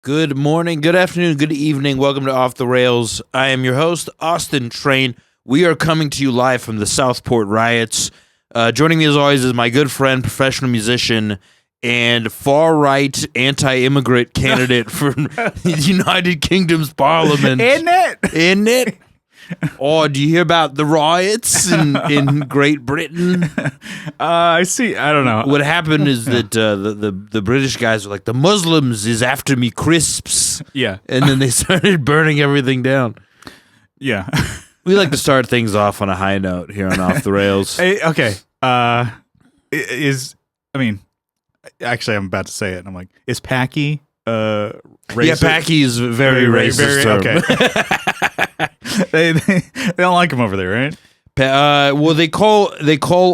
Good morning, good afternoon, good evening. Welcome to Off the Rails. I am your host, Austin Train. We are coming to you live from the Southport riots. Joining me as always is my good friend, professional musician, and far-right anti-immigrant candidate for the United Kingdom's parliament. Isn't it? Oh, do you hear about the riots in Great Britain? I see. I don't know. What happened is that the British guys were like, the Muslims is after me crisps. Yeah. And then they started burning everything down. Yeah. We like to start things off on a high note here on Off the Rails. Hey, okay. Actually, I'm about to say it, and I'm like, is Packy racist? Yeah, Packy is very racist term. Okay. they don't like him over there, right? Well, they call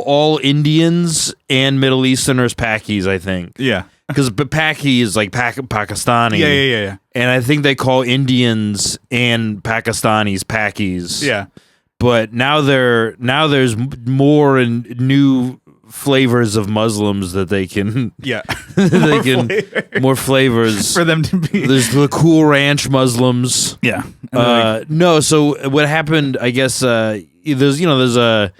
all Indians and Middle Easterners Pakis, I think. Yeah. Because Paki is like Pakistani. Yeah. And I think they call Indians and Pakistanis Pakis. Yeah. But now there's more and new flavors of Muslims that they can more flavors for them to be. There's the Cool Ranch Muslims. Yeah. No, so what happened, I guess there's a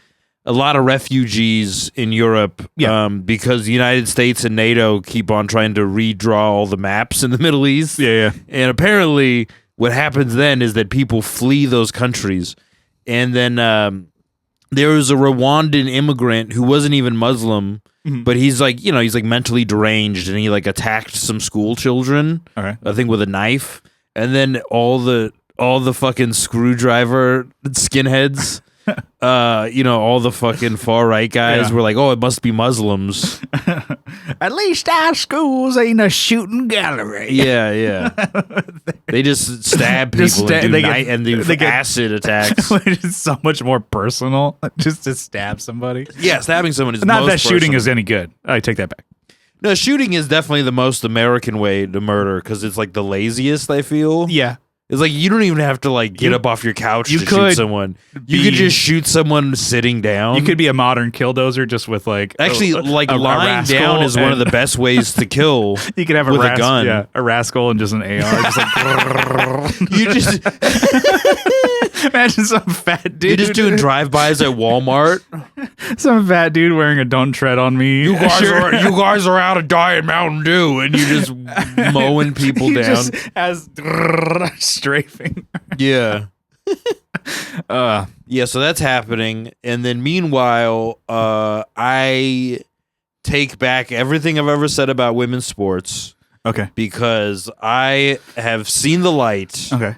lot of refugees in Europe because the United States and NATO keep on trying to redraw all the maps in the Middle East. Yeah. And apparently what happens then is that people flee those countries. And then there was a Rwandan immigrant who wasn't even Muslim, but he's like mentally deranged, and he like attacked some school children, Okay. I think with a knife. And then all the fucking screwdriver skinheads, all the fucking far right guys were like, oh, it must be Muslims. At least our schools ain't a shooting gallery. Yeah. They just stab people and do acid attacks. It's so much more personal just to stab somebody. Yeah, stabbing someone is not most that shooting personal. is any good. I take that back. No, shooting is definitely the most American way to murder because it's like the laziest, I feel. Yeah. It's like you don't even have to like get up off your couch to shoot someone. You could just shoot someone sitting down. You could be a modern killdozer just with like lying down is one of the best ways to kill. You could have with a gun. Yeah, a rascal and just an AR. Just like You just imagine some fat dude. You're just doing drive-bys at Walmart. Some fat dude wearing a "Don't Tread on Me." You guys are out of Diet Mountain Dew, and you're just mowing people down. Just as strafing. Yeah. So that's happening. And then meanwhile, I take back everything I've ever said about women's sports. Okay. Because I have seen the light. Okay.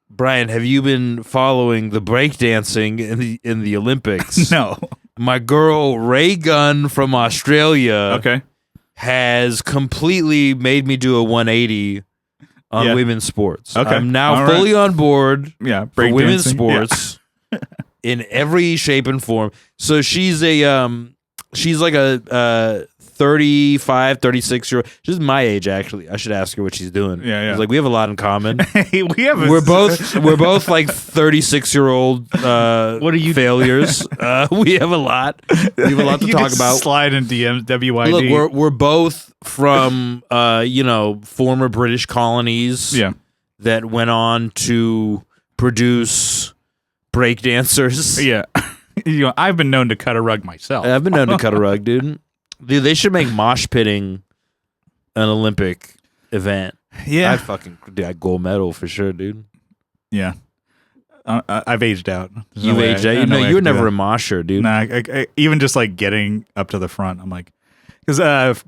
Brian, have you been following the breakdancing in the Olympics? No. My girl Ray Gunn from Australia has completely made me do a 180 on women's sports. Okay. I'm now fully on board for women's sports in every shape and form. So she's like a 35, 36-year-old. She's my age, actually. I should ask her what she's doing. Yeah. It's like we have a lot in common. We're both like 36-year-old what are you failures. We have a lot. We have a lot to talk about. Slide in DMs, WYD. Look, we're both from former British colonies that went on to produce breakdancers. Yeah. I've been known to cut a rug myself. I've been known to cut a rug, dude. Dude, they should make mosh pitting an Olympic event. Yeah. I'd gold medal for sure, dude. Yeah. I've aged out. You've aged out. You were never a mosher, dude. Nah, I, even just like getting up to the front, I'm like, because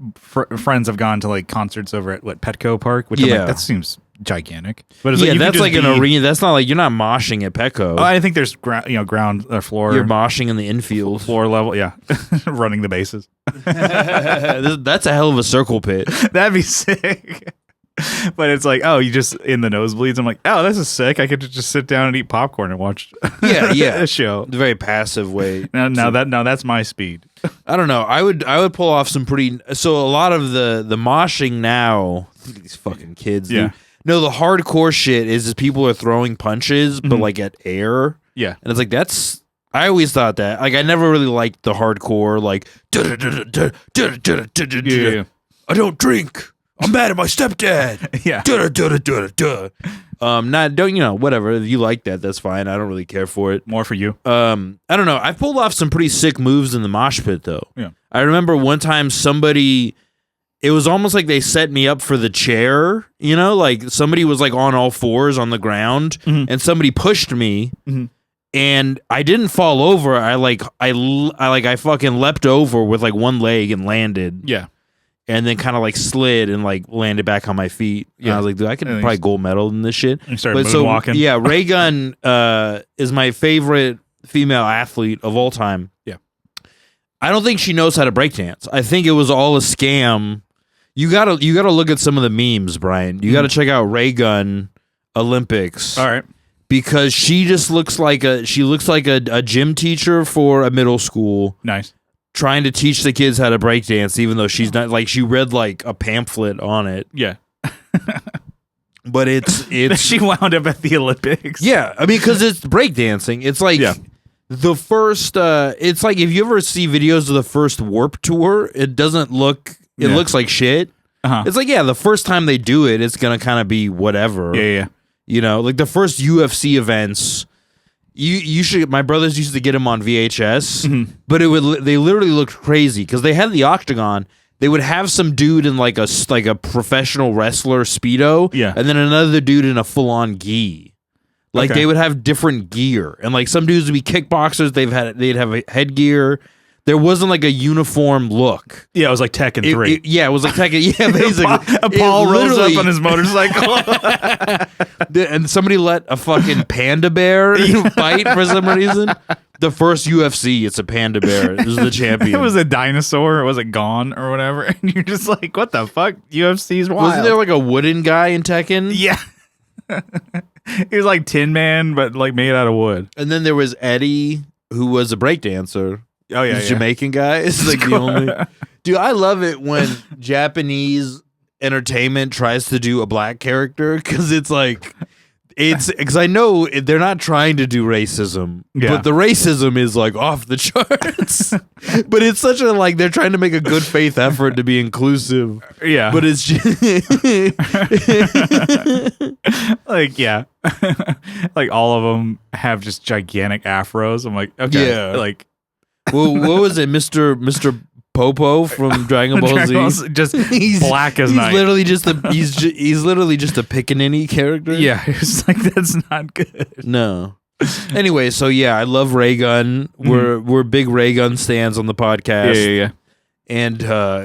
friends have gone to like concerts over at Petco Park, which I'm like, that seems gigantic. But it's that's like an arena. That's not like you're not moshing at Petco. I think there's ground floor. You're moshing in the infield, floor level. Yeah, running the bases. That's a hell of a circle pit. That'd be sick. But it's like, you just in the nosebleeds. I'm like, this is sick. I could just sit down and eat popcorn and watch. A show. It's a very passive way. Now that's my speed. I don't know. I would pull off some pretty. So a lot of the moshing now. These fucking kids. Yeah. Dude. No, the hardcore shit is people are throwing punches, but like at air. Yeah. And it's like I always thought that. Like I never really liked the hardcore. Like I don't drink. I'm mad at my stepdad. Yeah. Not don't whatever. If you like that, that's fine. I don't really care for it. More for you. I don't know. I pulled off some pretty sick moves in the mosh pit though. Yeah. I remember one time it was almost like they set me up for the chair, like somebody was like on all fours on the ground and somebody pushed me and I didn't fall over. I fucking leapt over with like one leg and landed. Yeah. And then kind of like slid and like landed back on my feet. Yeah. And I was like, dude, I could probably gold medal in this shit. You started moonwalking. Yeah, Ray Gunn is my favorite female athlete of all time. Yeah. I don't think she knows how to breakdance. I think it was all a scam. You gotta look at some of the memes, Brian. You gotta check out Ray Gunn Olympics. All right. Because she just looks like a gym teacher for a middle school. Nice. Trying to teach the kids how to breakdance, even though she's not, like, she read like a pamphlet on it. Yeah. But it's she wound up at the Olympics. Yeah, I mean, because it's breakdancing. It's like the first. It's like if you ever see videos of the first Warped Tour, it doesn't look. It looks like shit. It's like the first time they do it, it's gonna kind of be whatever. Yeah. Like the first UFC events. You should. My brothers used to get them on VHS, but they literally looked crazy because they had the octagon. They would have some dude in like a professional wrestler Speedo, and then another dude in a full on gi. Like they would have different gear, and like some dudes would be kickboxers. They'd have a headgear. There wasn't like a uniform look. Yeah, it was like Tekken 3. It was like Tekken. Yeah, basically. Paul rolls up on his motorcycle. And somebody let a fucking panda bear fight for some reason. The first UFC, it's a panda bear. It was the champion. It was a dinosaur. Or was it gone or whatever? And you're just like, what the fuck? UFC's wild. Wasn't there like a wooden guy in Tekken? Yeah. He was like Tin Man, but like made out of wood. And then there was Eddie, who was a breakdancer. Oh yeah, Jamaican guy. It's like the only. Dude, I love it when Japanese entertainment tries to do a black character because it's like because I know they're not trying to do racism, but the racism is like off the charts. But it's such a like they're trying to make a good faith effort to be inclusive. Yeah, but it's just like like all of them have just gigantic afros. I'm like, okay, like. Well, what was it, Mr. Popo from Dragon Ball Z? Just he's black as night. He's literally just a pickaninny character. Yeah, it's like that's not good. No. Anyway, so I love Ray Gunn. We're big Ray Gunn stands on the podcast. Yeah. And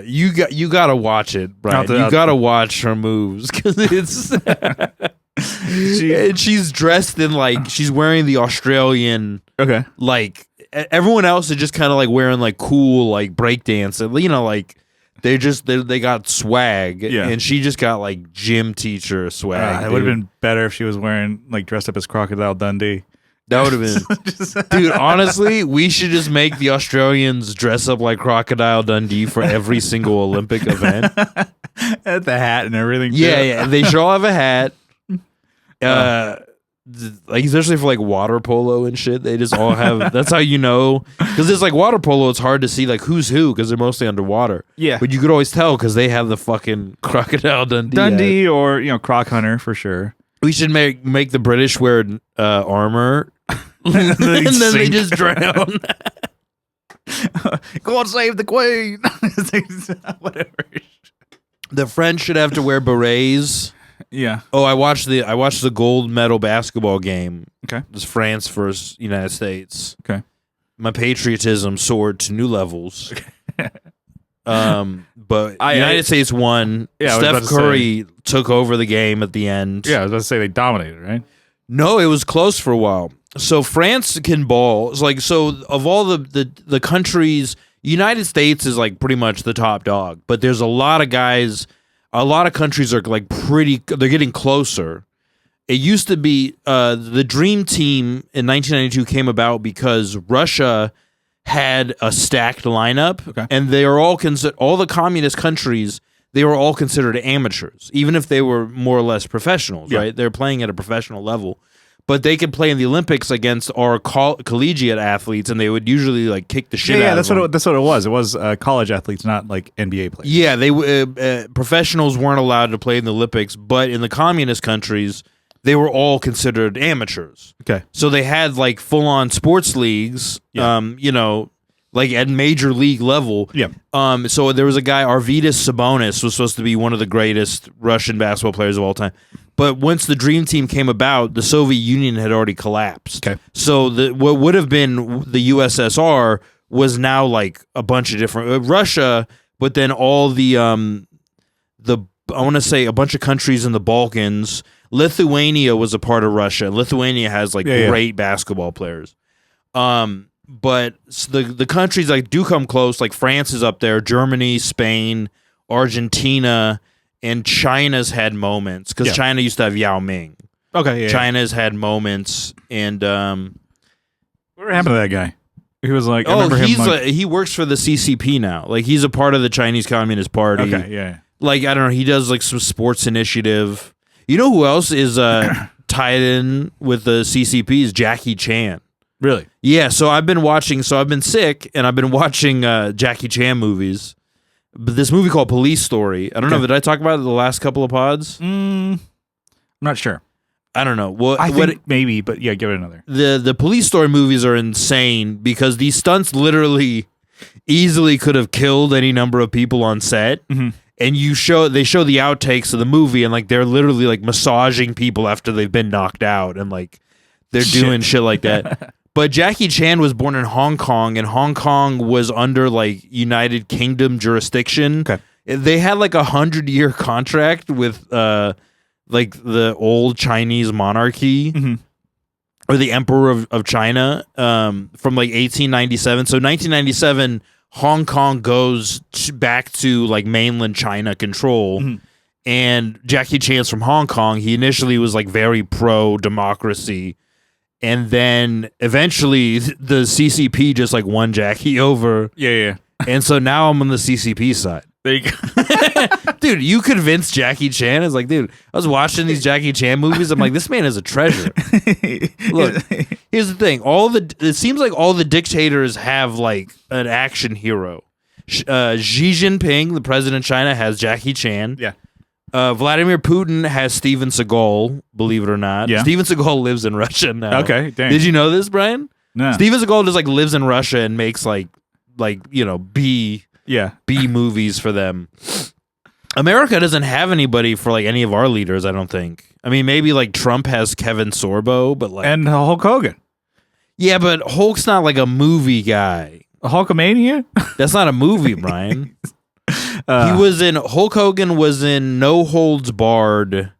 you gotta watch it, Brian. You gotta watch her moves because it's. And she's dressed in like she's wearing the Australian. Okay. Like. Everyone else is just kind of like wearing like cool like breakdance, like they got swag, and she just got like gym teacher swag. It would have been better if she was wearing like dressed up as Crocodile Dundee. That would have been, dude. Honestly, we should just make the Australians dress up like Crocodile Dundee for every single Olympic event. At the hat and everything. Yeah. They should all have a hat. Like especially for like water polo and shit, they just all have. That's how you know, because it's like water polo. It's hard to see like who's who because they're mostly underwater. Yeah, but you could always tell because they have the fucking Crocodile Dundee or Croc Hunter for sure. We should make the British wear armor, and then they just drown. God save the Queen. Whatever. The French should have to wear berets. Yeah. Oh, I watched the gold medal basketball game. Okay. It was France versus United States. Okay. My patriotism soared to new levels. But United States won. Yeah, Steph Curry took over the game at the end. Yeah, I was about to say they dominated, right? No, it was close for a while. So France can ball. It's like of all the countries, United States is like pretty much the top dog. But there's a lot of guys. A lot of countries are like they're getting closer. It used to be the Dream Team in 1992 came about because Russia had a stacked lineup, and they are all all the communist countries. They were all considered amateurs, even if they were more or less professionals. Right? They're playing at a professional level. but they could play in the Olympics against our collegiate athletes, and they would usually like kick the shit out of them. That's what it was. It was college athletes, not like NBA players. Yeah, they professionals weren't allowed to play in the Olympics, but in the communist countries, they were all considered amateurs. Okay. So they had like full-on sports leagues, like at major league level. Yeah. So there was a guy, Arvydas Sabonis, was supposed to be one of the greatest Russian basketball players of all time. But once the Dream Team came about, the Soviet Union had already collapsed. Okay. So what would have been the USSR was now like a bunch of different Russia, but then all the I want to say a bunch of countries in the Balkans. Lithuania was a part of Russia. Lithuania has like great basketball players. But the countries like do come close, like France is up there, Germany, Spain, Argentina, and China's had moments because China used to have Yao Ming. Okay, China's had moments, and what happened to that guy? He was like, he works for the CCP now. Like he's a part of the Chinese Communist Party. Okay, yeah. Like I don't know, he does like some sports initiative. You know who else is tied in with the CCP is Jackie Chan. Really? Yeah, so I've been sick, and I've been watching Jackie Chan movies. But this movie called Police Story. I don't know, did I talk about it the last couple of pods? I'm not sure. I don't know. Well, I think maybe, but yeah, give it another. The Police Story movies are insane because these stunts literally easily could have killed any number of people on set. Mm-hmm. And they show the outtakes of the movie, and like they're literally like massaging people after they've been knocked out, and like they're doing shit like that. But Jackie Chan was born in Hong Kong, and Hong Kong was under like United Kingdom jurisdiction. Okay. They had like 100-year contract with like the old Chinese monarchy or the Emperor of China from like 1897. So 1997, Hong Kong goes back to like mainland China control. And Jackie Chan's from Hong Kong. He initially was like very pro-democracy. And then eventually the CCP just like won Jackie over. Yeah. And so now I'm on the CCP side. There you go. Dude, you convinced Jackie Chan. It's like, dude, I was watching these Jackie Chan movies. I'm like, this man is a treasure. Look, here's the thing. It seems like all the dictators have like an action hero. Xi Jinping, the president of China, has Jackie Chan. Yeah. Vladimir Putin has Steven Seagal, believe it or not. Yeah. Steven Seagal lives in Russia now. Okay, dang. Did you know this, Brian? No. Steven Seagal just like lives in Russia and makes like B movies for them. America doesn't have anybody for like any of our leaders, I don't think. I mean, maybe like Trump has Kevin Sorbo, but like and Hulk Hogan. Yeah, but Hulk's not like a movie guy. Hulkamania? That's not a movie, Brian. Hulk Hogan was in No Holds Barred,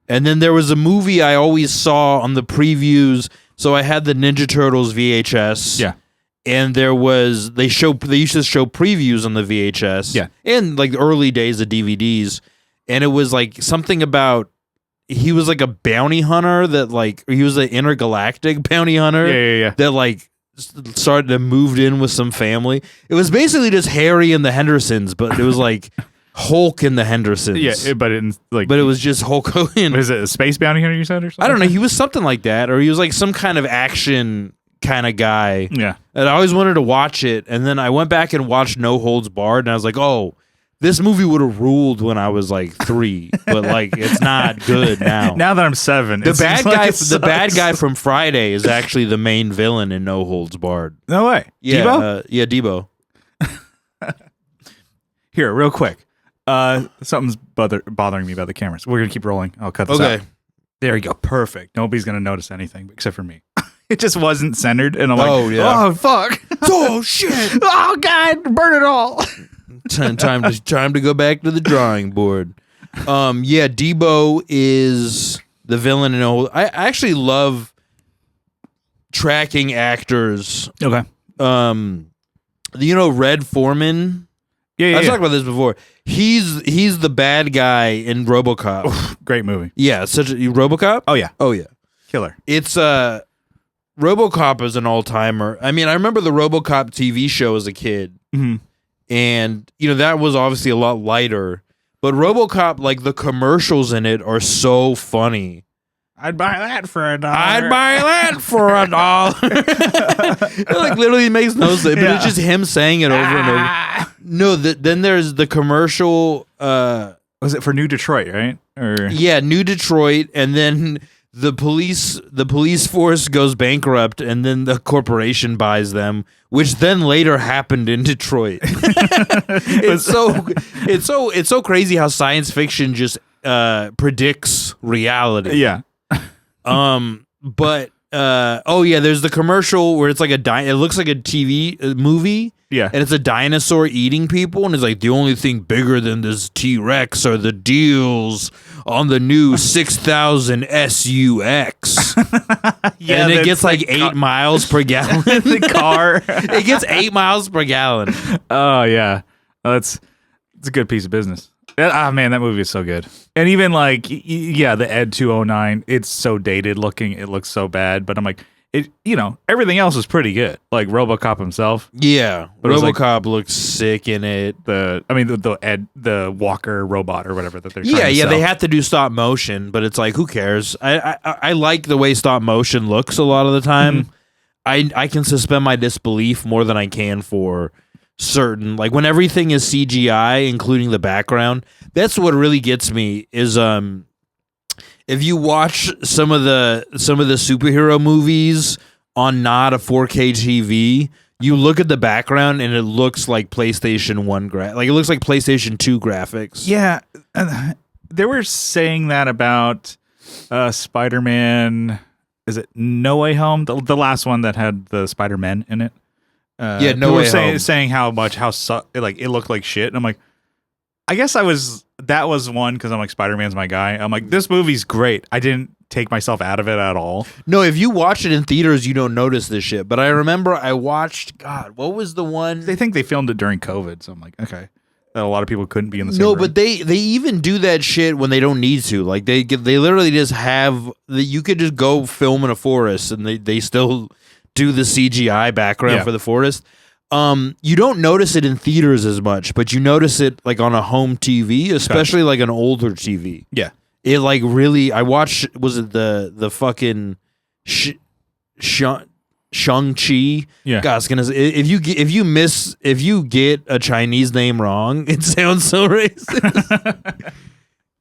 and then there was a movie I always saw on the previews. So I had the Ninja Turtles VHS. Yeah. And they used to show previews on the VHS. Yeah. In like the early days of DVDs. And it was like something about he was like a bounty hunter he was an intergalactic bounty hunter. Yeah. That like started to moved in with some family. It was basically just Harry and the Hendersons, but it was like Hulk and the Hendersons. Yeah, but it was just Hulk Hogan. Was it a space bounty hunter you said or something? I don't know. He was something like that, or he was like some kind of action kind of guy. Yeah. And I always wanted to watch it, and then I went back and watched No Holds Barred, and I was like, oh, this movie would have ruled when I was like 3, but like it's not good now. Now that I'm 7, the bad guy from Friday is actually the main villain in No Holds Barred. No way. Yeah, Debo? Debo. Here, real quick. Something's bothering me about the cameras. We're gonna keep rolling. I'll cut this out. There you go. Perfect. Nobody's gonna notice anything except for me. It just wasn't centered, and I'm like, oh fuck, oh shit, oh god, burn it all. Time to go back to the drawing board. Debo is the villain in I actually love tracking actors. Okay. Red Foreman. Yeah. I've talked about this before. He's the bad guy in RoboCop. Oof, great movie. Yeah, RoboCop. Oh yeah, killer. It's RoboCop is an all-timer. I mean, I remember the RoboCop TV show as a kid. Mm-hmm. And, that was obviously a lot lighter. But RoboCop, like, the commercials in it are so funny. I'd buy that for $1. I'd buy that for $1. It like literally makes no sense, but it's just him saying it over and over. No, then there's the commercial. Was it for New Detroit, right? Or yeah, New Detroit, and then the police force goes bankrupt, and then the corporation buys them, which then later happened in Detroit. It's so crazy how science fiction just predicts reality. Yeah. But there's the commercial where it's like it looks like a TV movie. Yeah. And it's a dinosaur eating people, and it's like the only thing bigger than this T-Rex are the deals on the new 6000 SUX. Yeah, and it gets like 8 miles per gallon. The car. It gets 8 miles per gallon. Oh yeah. It's a good piece of business. Man, that movie is so good. And even like, the Ed 209, it's so dated looking. It looks so bad, but I'm like, everything else is pretty good. Like RoboCop himself. Yeah, but RoboCop looks sick in it. The Walker robot or whatever that they're trying to sell. They have to do stop motion, but it's like, who cares? I like the way stop motion looks a lot of the time. Mm-hmm. I can suspend my disbelief more than I can for certain, like when everything is CGI, including the background. That's what really gets me is if you watch some of the superhero movies on not a 4K TV, you look at the background and it looks like PlayStation 1 like it looks like PlayStation 2 graphics. Yeah, they were saying that about Spider-Man. Is it No Way Home? The last one that had the Spider-Man in it. No Way Home. Saying how it looked like shit, and I'm like, I guess that was one because I'm like, Spider-Man's my guy. I'm like, this movie's great. I didn't take myself out of it at all. No, if you watch it in theaters, you don't notice this shit. But I remember I watched, God, what was the one? They think they filmed it during COVID, so I'm like, okay. That a lot of people couldn't be in the same room. But they even do that shit when they don't need to. Like they literally just have, you could just go film in a forest and they still do the CGI background for the forest. You don't notice it in theaters as much, but you notice it like on a home TV, especially like an older TV. Yeah. It like really, I watched, was it the fucking Shang-Chi? Yeah. God, if you get a Chinese name wrong, it sounds so racist.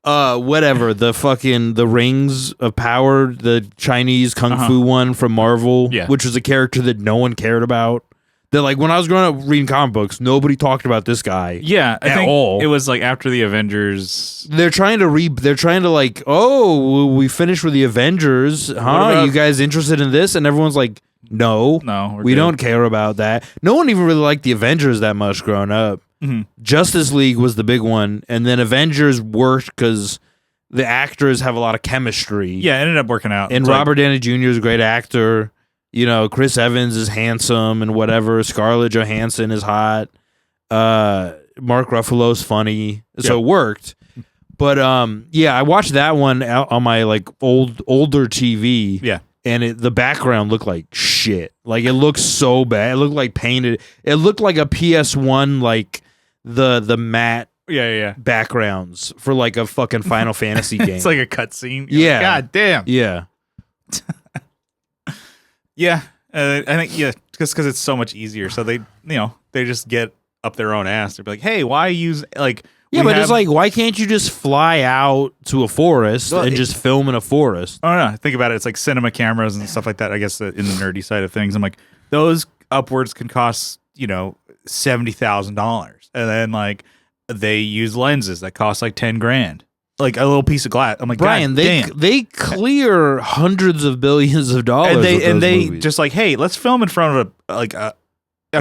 Whatever, the Rings of Power, the Chinese kung fu one from Marvel, which was a character that no one cared about. That like when I was growing up reading comic books, nobody talked about this guy. Yeah, I think all. It was like after the Avengers. They're trying to like, oh, we finished with the Avengers, huh? You guys interested in this? And everyone's like, no, we don't care about that. No one even really liked the Avengers that much growing up. Mm-hmm. Justice League was the big one, and then Avengers worked because the actors have a lot of chemistry. Yeah, it ended up working out. And Robert Downey Jr. is a great actor. Chris Evans is handsome and whatever. Scarlett Johansson is hot. Mark Ruffalo's funny, so it worked. But I watched that one on my like older TV. Yeah, and the background looked like shit. Like it looked so bad. It looked like painted. It looked like a PS1, like the matte. Yeah. Backgrounds for like a fucking Final Fantasy game. It's like a cutscene. Yeah. Like, God damn. Yeah. Yeah, I think because it's so much easier. So they just get up their own ass. They're like, hey, why use like? Yeah, but it's like, why can't you just fly out to a forest and just film in a forest? I don't know. Think about it. It's like cinema cameras and stuff like that. I guess in the nerdy side of things, I'm like, those upwards can cost $70,000, and then like they use lenses that cost like $10,000. Like a little piece of glass. I'm like, Brian, they clear hundreds of billions of dollars, and they just like, hey, let's film in front of a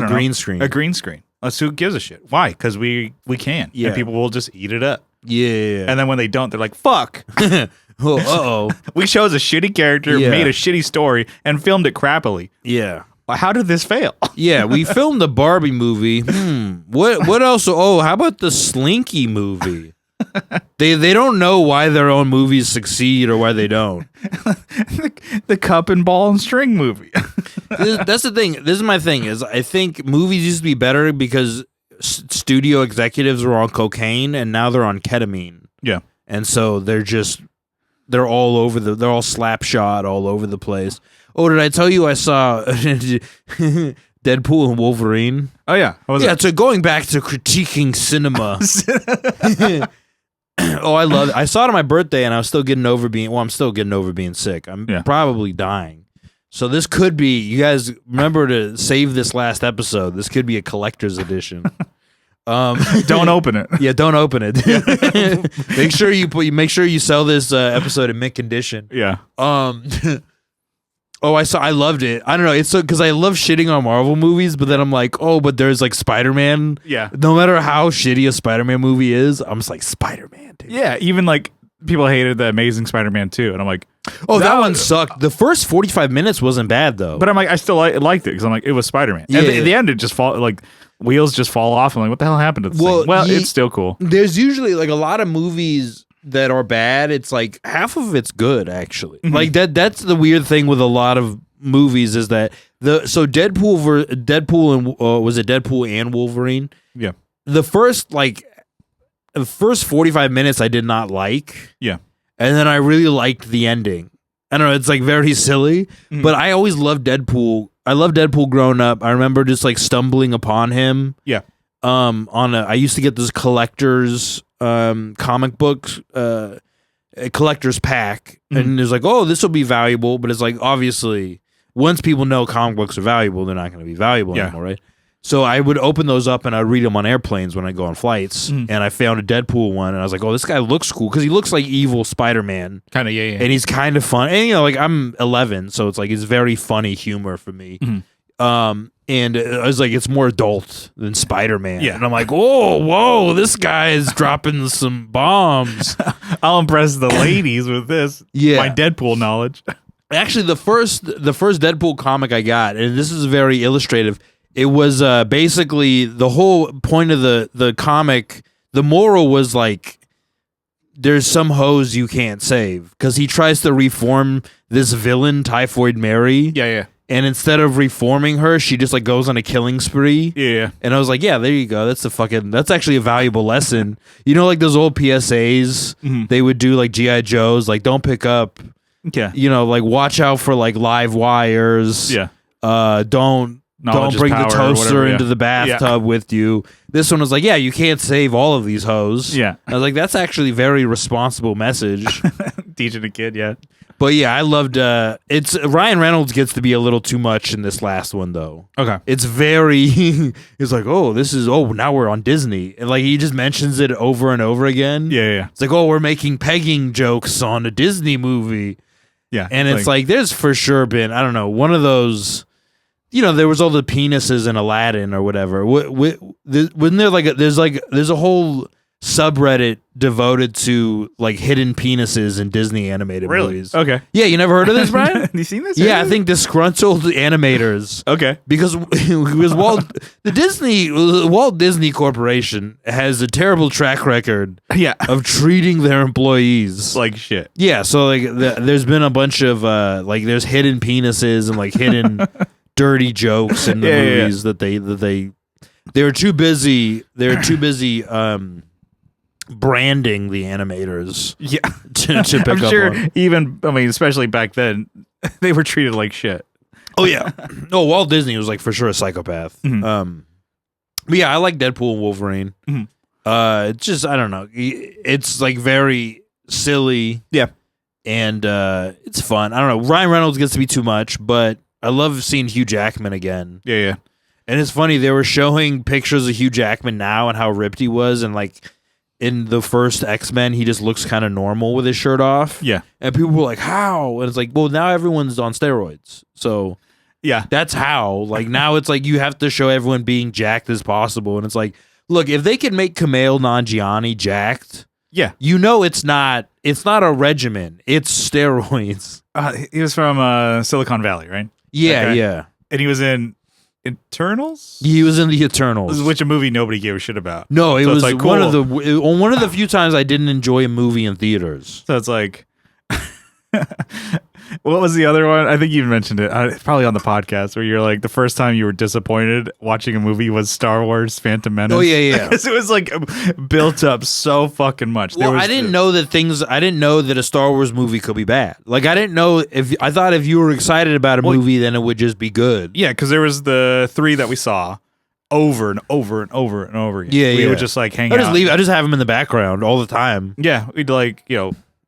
green screen. A green screen. Who gives a shit? Why? Because we can. Yeah. And people will just eat it up. Yeah. And then when they don't, they're like, fuck. Uh-oh. We chose a shitty character, made a shitty story, and filmed it crappily. Yeah. How did this fail? Yeah, we filmed the Barbie movie. What else? Oh, how about the Slinky movie? They don't know why their own movies succeed or why they don't. the cup and ball and string movie. That's the thing. This is my thing. Is I think movies used to be better because studio executives were on cocaine and now they're on ketamine. Yeah, and so they're just they're all slap shot all over the place. Oh, did I tell you I saw Deadpool and Wolverine? Oh yeah, So going back to critiquing cinema. Oh, I love it. I saw it on my birthday, and I was still getting over being. Well, I'm still getting over being sick. I'm probably dying. So this could be. You guys remember to save this last episode. This could be a collector's edition. Don't open it. Yeah, don't open it. Make sure you sell this episode in mint condition. Yeah. I loved it. I don't know. It's so because I love shitting on Marvel movies, but then I'm like, but there's like Spider-Man. Yeah. No matter how shitty a Spider-Man movie is, I'm just like Spider-Man, dude. Yeah. Even like people hated the Amazing Spider-Man 2, and I'm like, that one sucked. The first 45 minutes wasn't bad though. But I'm like, I still liked it because I'm like, it was Spider-Man. Yeah. And at the end, it just wheels just fall off. I'm like, what the hell happened to this thing? Well, it's still cool. There's usually like a lot of movies that are bad. It's like half of it's good actually. Mm-hmm. Like that's the weird thing with a lot of movies is that Deadpool and Wolverine? Yeah. The first 45 minutes I did not like. Yeah. And then I really liked the ending. I don't know, it's like very silly, but I always loved Deadpool. I loved Deadpool growing up. I remember just like stumbling upon him. Yeah. I used to get this collector's comic books a collector's pack, and it's like, this will be valuable, but it's like obviously once people know comic books are valuable, they're not going to be valuable anymore, right? So I would open those up and I'd read them on airplanes when I go on flights, and I found a Deadpool one, and I was like, this guy looks cool because he looks like evil Spider-Man, kind of, yeah, and he's kind of fun, and like I'm 11, so it's like it's very funny humor for me. And I was like, it's more adult than Spider-Man. Yeah. And I'm like, whoa, this guy is dropping some bombs. I'll impress the ladies with this. Yeah. My Deadpool knowledge. Actually, the first Deadpool comic I got, and this is very illustrative, it was basically the whole point of the comic, the moral was like, there's some hose you can't save. Because he tries to reform this villain, Typhoid Mary. Yeah. And instead of reforming her, she just like goes on a killing spree. Yeah. And I was like, yeah, there you go. That's actually a valuable lesson. You know, like those old PSAs, they would do like G.I. Joes, like don't pick up, like watch out for like live wires. Yeah. Don't bring the toaster into the bathtub with you. This one was like, yeah, you can't save all of these hoes. Yeah. I was like, that's actually a very responsible message. Teaching a kid, yeah. But yeah, I loved it's Ryan Reynolds gets to be a little too much in this last one though. Okay. It's very it's like, now we're on Disney. And like he just mentions it over and over again. Yeah. It's like, we're making pegging jokes on a Disney movie. Yeah. And it's like there's for sure been, I don't know, one of those, there was all the penises in Aladdin or whatever. Wasn't there there's a whole subreddit devoted to like hidden penises in Disney animated movies. Okay. Yeah, you never heard of this, Brian? You seen this? Yeah, I think disgruntled animators. Okay. Because Walt Disney Corporation has a terrible track record of treating their employees like shit. Yeah, so like there's been a bunch of there's hidden penises and like hidden dirty jokes in the movies that they were too busy branding the animators to pick I'm up sure on. Especially back then they were treated like shit. Oh yeah. No, Walt Disney was like for sure a psychopath. But yeah, I like Deadpool and Wolverine. It's just, I don't know, it's like very silly. Yeah. And it's fun. I don't know, Ryan Reynolds gets to be too much, but I love seeing Hugh Jackman again. Yeah. And it's funny, they were showing pictures of Hugh Jackman now and how ripped he was, and like in the first X-Men, he just looks kind of normal with his shirt off. Yeah. And people were like, how? And it's like, well, now everyone's on steroids. So yeah, that's how. Like now it's like you have to show everyone being jacked as possible. And it's like, look, if they can make Kumail Nanjiani jacked, it's not a regimen. It's steroids. He was from Silicon Valley, right? Yeah, yeah. And he was in Eternals? He was in the Eternals, which a movie nobody gave a shit about. No, it was like cool. one of the few times I didn't enjoy a movie in theaters. So it's like What was the other one? I think you mentioned it. Probably on the podcast where you're like the first time you were disappointed watching a movie was Star Wars: Phantom Menace. Oh yeah. Because it was like built up so fucking much. Well, I didn't know that a Star Wars movie could be bad. Like I didn't know I thought if you were excited about a movie, then it would just be good. Yeah, because there was the 3 that we saw over and over and over and over again. Yeah, we would just like hang I out. I just have them in the background all the time. Yeah, we'd like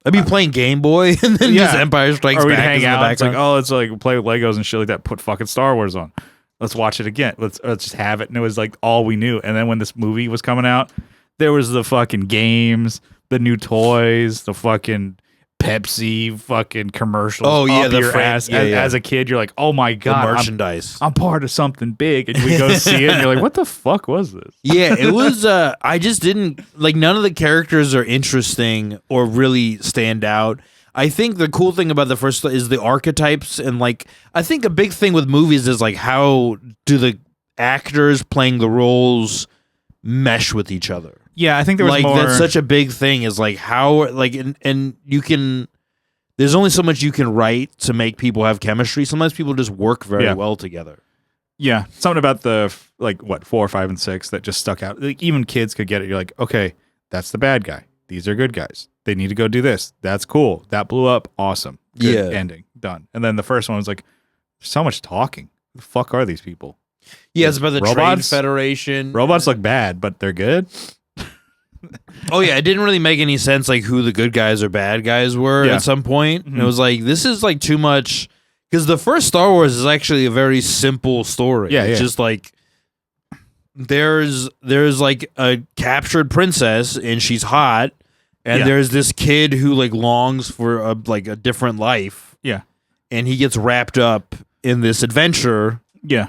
I'd be playing Game Boy and then just Empire Strikes or we'd Back hang is in the out. It's like, background. it's like play with Legos and shit like that. Put fucking Star Wars on. Let's watch it again. Let's just have it. And it was like all we knew. And then when this movie was coming out, there was the fucking games, the new toys, the fucking Pepsi fucking commercials. Oh yeah, up your ass. As a kid, you're like, oh my god, the merchandise. I'm part of something big, and we go see it, and you're like, what the fuck was this? Yeah, it was. I just didn't like. None of the characters are interesting or really stand out. I think the cool thing about the first is the archetypes, and like I think a big thing with movies is like how do the actors playing the roles mesh with each other. Yeah, I think there was like more. That's such a big thing. Is like how like and you can. There's only so much you can write to make people have chemistry. Sometimes people just work very well together. Yeah, something about the 4, 5, and 6 that just stuck out. Like even kids could get it. You're like, okay, that's the bad guy. These are good guys. They need to go do this. That's cool. That blew up. Awesome. Good ending. Done. And then the first one was like, so much talking. Who the fuck are these people? Yeah, it's about the Trade Federation. Robots look bad, but they're good. Oh yeah, it didn't really make any sense like who the good guys or bad guys were at some point. Mm-hmm. It was like this is like too much because the first Star Wars is actually a very simple story. Yeah, it's just like there's like a captured princess and she's hot, and there's this kid who like longs for a different life. Yeah, and he gets wrapped up in this adventure. Yeah,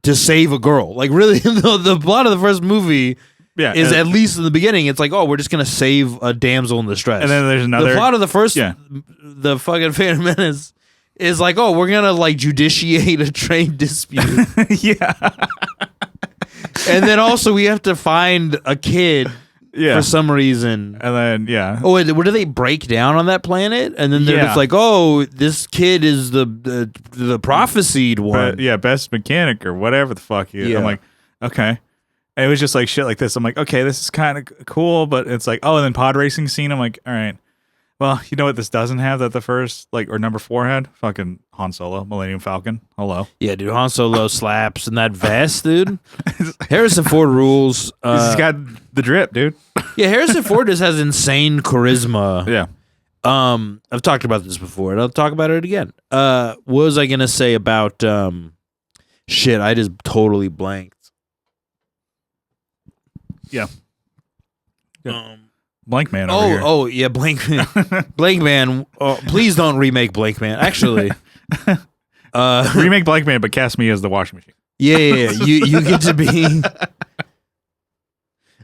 to save a girl. Like really, the plot of the first movie. Yeah, is at least in the beginning, it's like, oh, we're just gonna save a damsel in distress. And then there's another. The plot of the first, the fucking Phantom Menace, is like, oh, we're gonna like judiciate a trade dispute. Yeah. And then also we have to find a kid for some reason. And then oh, where do they break down on that planet? And then they're just like, oh, this kid is the prophesied one. Best mechanic or whatever the fuck. I'm like, okay. And it was just like shit like this. I'm like, okay, this is kind of cool, but it's like, oh, and then pod racing scene. I'm like, all right, well, you know what this doesn't have that the first or number 4 had? Fucking Han Solo, Millennium Falcon. Hello. Yeah, dude, Han Solo slaps in that vest, dude. Harrison Ford rules. He's got the drip, dude. Yeah, Harrison Ford just has insane charisma. Yeah. I've talked about this before, and I'll talk about it again. What was I gonna say about shit? I just totally blanked. Yeah. Blank Man. Yeah, Blank Man. Blank Man. Oh, please don't remake Blank Man. Actually, remake Blank Man, but cast me as the washing machine. Yeah. You get to be.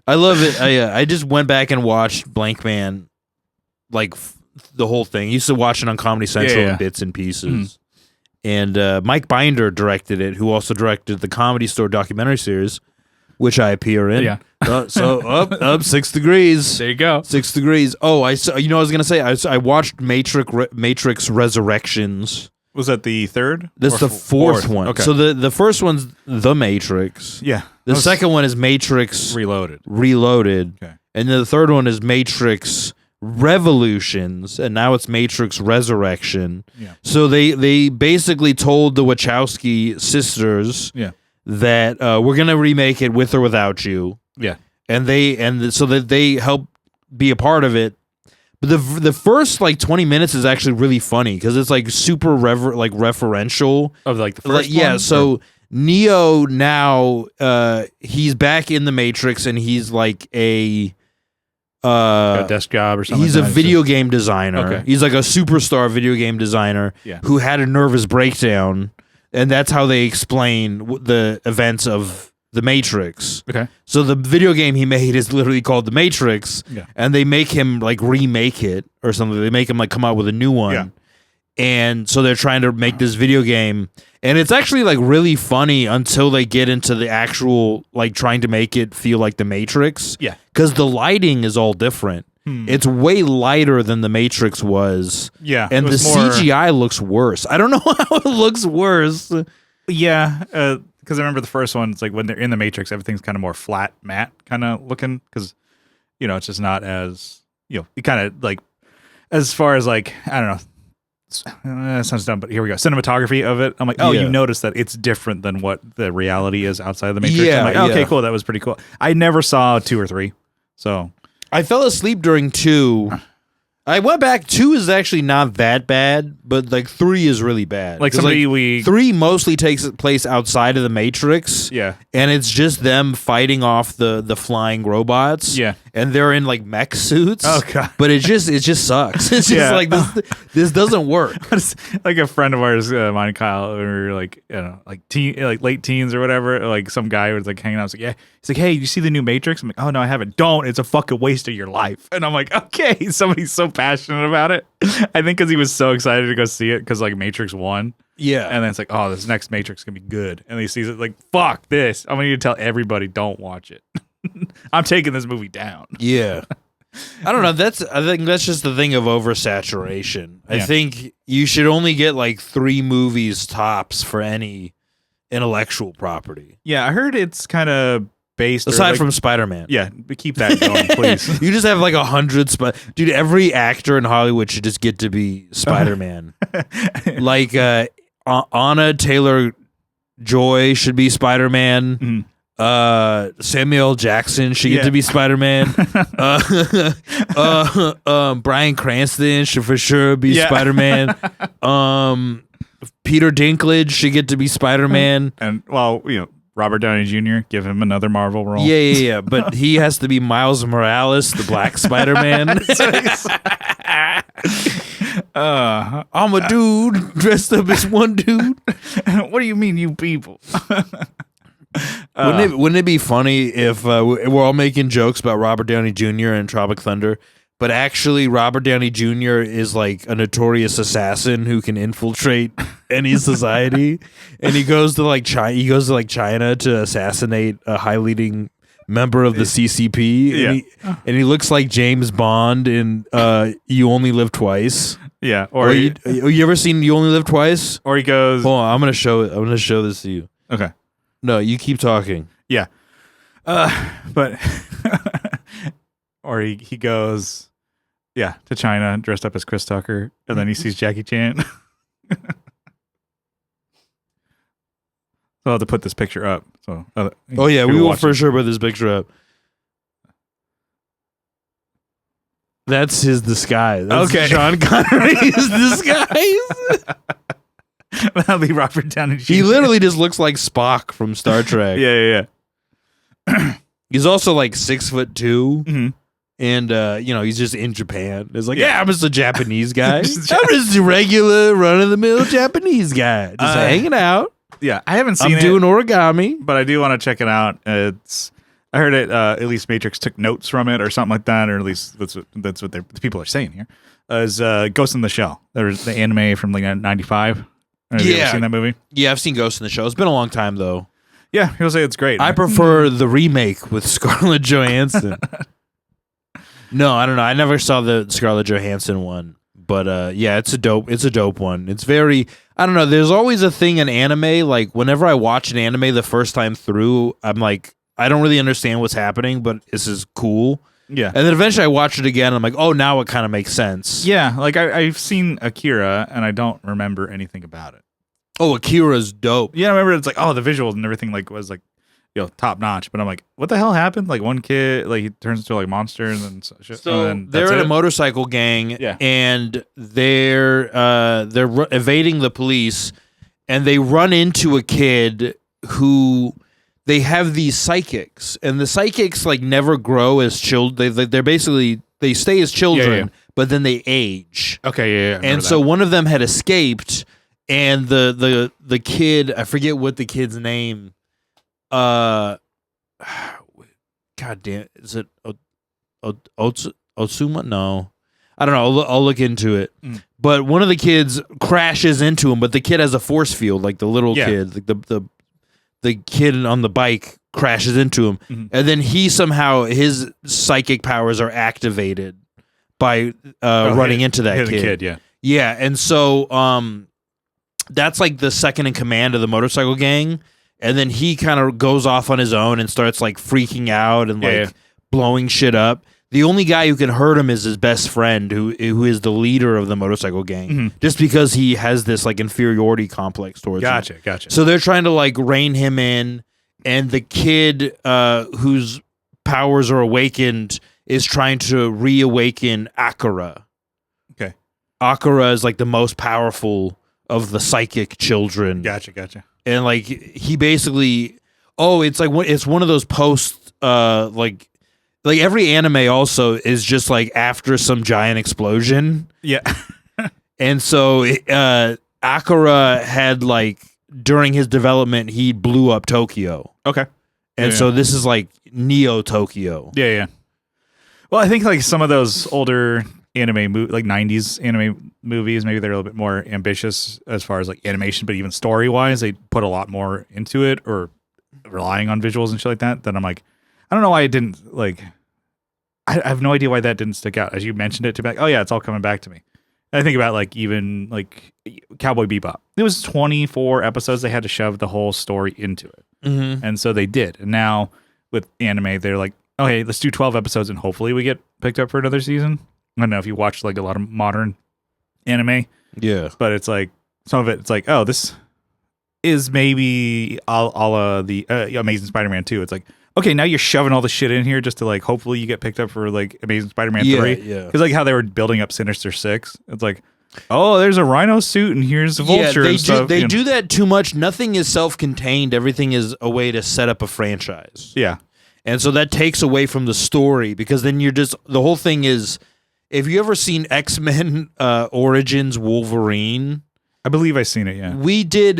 I love it. I just went back and watched Blank Man, like the whole thing. I used to watch it on Comedy Central in bits and pieces. And Mike Binder directed it, who also directed the Comedy Store documentary series, which I appear in. Yeah. So up 6 degrees. There you go. 6 degrees. Oh, I saw. I was gonna say I watched Matrix Resurrections. Was that the third? That's the fourth one. Okay. So the first one's The Matrix. Yeah. The second one is Matrix Reloaded. Okay. And then the third one is Matrix Revolutions, and now it's Matrix Resurrection. Yeah. So they basically told the Wachowski sisters that we're gonna remake it with or without you. Yeah. So that they help be a part of it. But the first 20 minutes is actually really funny because it's like super referential of the first one. Yeah. So Neo now he's back in the Matrix and he's like a desk job or something. He's a video game designer. Okay. He's like a superstar video game designer who had a nervous breakdown, and that's how they explain the events of the Matrix. Okay. So the video game he made is literally called The Matrix, and they make him remake it or something. They make him come out with a new one. Yeah. And so they're trying to make this video game, and it's actually really funny until they get into the actual trying to make it feel like The Matrix. Yeah. Because the lighting is all different. It's way lighter than the Matrix was. Yeah, and the CGI looks worse. I don't know how it looks worse. Yeah, because I remember the first one. It's like when they're in the Matrix, everything's kind of more flat, matte kind of looking. Because it's just not as kind of like as far as like I don't know. That sounds dumb, but here we go. Cinematography of it. I'm like, oh, you notice that it's different than what the reality is outside of the Matrix. Yeah, I'm like, okay, cool. That was pretty cool. I never saw 2 or 3, so I fell asleep during 2. I went back. 2 is actually not that bad, but like 3 is really bad. Like 3 mostly takes place outside of the Matrix. Yeah, and it's just them fighting off the flying robots. Yeah, and they're in like mech suits. Oh god, but it just sucks. It's just like this doesn't work. Like a friend of ours, mine, Kyle, when we were like like late teens or whatever. Like some guy was like hanging out. I was like, yeah. He's like, hey, you see the new Matrix? I'm like, oh no, I haven't. Don't. It's a fucking waste of your life. And I'm like, okay. Somebody's so passionate about it. I think because he was so excited to go see it because like Matrix 1. Yeah. And then it's like, oh, this next Matrix is gonna be good. And he sees it like, fuck this. I'm gonna need to tell everybody don't watch it. I'm taking this movie down. Yeah. I don't know. I think that's just the thing of oversaturation. I think you should only get like 3 movies tops for any intellectual property. Yeah, I heard it's kind of based aside from Spider-Man. Yeah, but keep that going, please. You just have like 100 dude. Every actor in Hollywood should just get to be Spider-Man. Like Anna Taylor-Joy should be Spider-Man. Mm-hmm. Samuel Jackson should get to be Spider-Man. Bryan Cranston should for sure be Spider-Man. Peter Dinklage should get to be Spider-Man. And Robert Downey Jr., give him another Marvel role. Yeah. But he has to be Miles Morales, the Black Spider-Man. I'm a dude dressed up as one dude. What do you mean, you people? Wouldn't it be funny if we're all making jokes about Robert Downey Jr. and Tropic Thunder, but actually Robert Downey Jr. is like a notorious assassin who can infiltrate any society, and he goes to like China to assassinate a high leading member of the CCP, and he looks like James Bond in You Only Live Twice. Yeah, or you ever seen You Only Live Twice? Or he goes, hold on, I'm gonna show this to you. Okay. No, you keep talking. Yeah. But or he goes to China dressed up as Chris Tucker, and then he sees Jackie Chan. So I'll have to put this picture up. So we will for sure put this picture up. That's his disguise. That's Sean Connery's disguise. That'll be Robert Downey Jr. He literally just looks like Spock from Star Trek. Yeah. He's also like 6'2", mm-hmm. and he's just in Japan. It's like, I'm just a Japanese guy. I'm just a regular run of the mill Japanese guy, just hanging out. Yeah, I haven't seen it. I'm doing origami, but I do want to check it out. I heard it. At least Matrix took notes from it, or something like that, or at least that's what the people are saying here. Is Ghost in the Shell? There's the anime from like '95. Have you ever seen that movie? Yeah, I've seen Ghost in the Shell. It's been a long time though. Yeah, people say it's great. I prefer the remake with Scarlett Johansson. No, I don't know. I never saw the Scarlett Johansson one, but it's a dope one. It's very, I don't know. There's always a thing in anime. Like whenever I watch an anime the first time through, I'm like, I don't really understand what's happening, but this is cool. Yeah. And then eventually I watch it again. And I'm like, oh, now it kind of makes sense. Yeah. Like I've seen Akira and I don't remember anything about it. Oh, Akira's dope. Yeah. I remember it's like, oh, the visuals and everything like was like, top notch. But I'm like, what the hell happened? Like one kid, like he turns into like monster and then shit. So and they're in a motorcycle gang and they're evading the police and they run into a kid who they have these psychics, and the psychics like never grow as children. They're basically they stay as children, but then they age. Okay, yeah. And so one of them had escaped, and the kid, I forget what the kid's name. God damn, is it Otsuma? No, I don't know. I'll look into it. But one of the kids crashes into him, but the kid has a force field, like the little kid, like the kid on the bike crashes into him, and then he somehow his psychic powers are activated. by running into that kid. Yeah. Yeah, and so that's like the second in command of the motorcycle gang, and then he kind of goes off on his own and starts like freaking out and blowing shit up. The only guy who can hurt him is his best friend, who is the leader of the motorcycle gang, just because he has this like inferiority complex towards him. Gotcha. So they're trying to like rein him in, and the kid whose powers are awakened is trying to reawaken Akira. Okay. Akira is like the most powerful of the psychic children. Gotcha. And like he basically, it's one of those post like every anime also is just like after some giant explosion. Yeah. And so Akira had like during his development he blew up Tokyo. Okay. And so this is like Neo Tokyo. Yeah. Well, I think like some of those older anime like 90s anime movies, maybe they're a little bit more ambitious as far as like animation, but even story wise, they put a lot more into it or relying on visuals and shit like that. Then I'm like, I don't know why it didn't like. I have no idea why that didn't stick out. As you mentioned it, to be like, oh yeah, it's all coming back to me. And I think about like even like Cowboy Bebop. It was 24 episodes. They had to shove the whole story into it, and so they did. And now with anime, they're like, okay, let's do 12 episodes, and hopefully we get picked up for another season. I don't know if you watch like a lot of modern anime, but it's like some of it. It's like, oh, this is maybe a la the Amazing Spider-Man 2. It's like, okay, now you're shoving all the shit in here just to like hopefully you get picked up for like Amazing Spider-Man 3. Yeah. Because like how they were building up Sinister Six. It's like, oh, there's a Rhino suit and here's the Vulture. They do that too much. Nothing is self-contained. Everything is a way to set up a franchise. Yeah. And so that takes away from the story because then you're just the whole thing is. Have you ever seen X-Men Origins Wolverine? I believe I've seen it, yeah. We did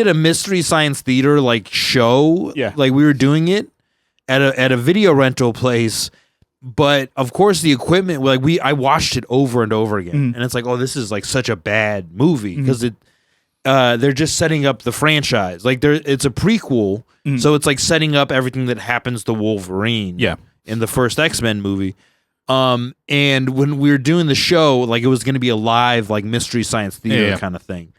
a Mystery Science Theater like show. Yeah. Like we were doing it at a video rental place. But of course the equipment like I watched it over and over again. And it's like, oh, this is like such a bad movie because they're just setting up the franchise. Like it's a prequel, so it's like setting up everything that happens to Wolverine in the first X-Men movie. And when we were doing the show, like it was going to be a live, like Mystery Science Theater kind of thing.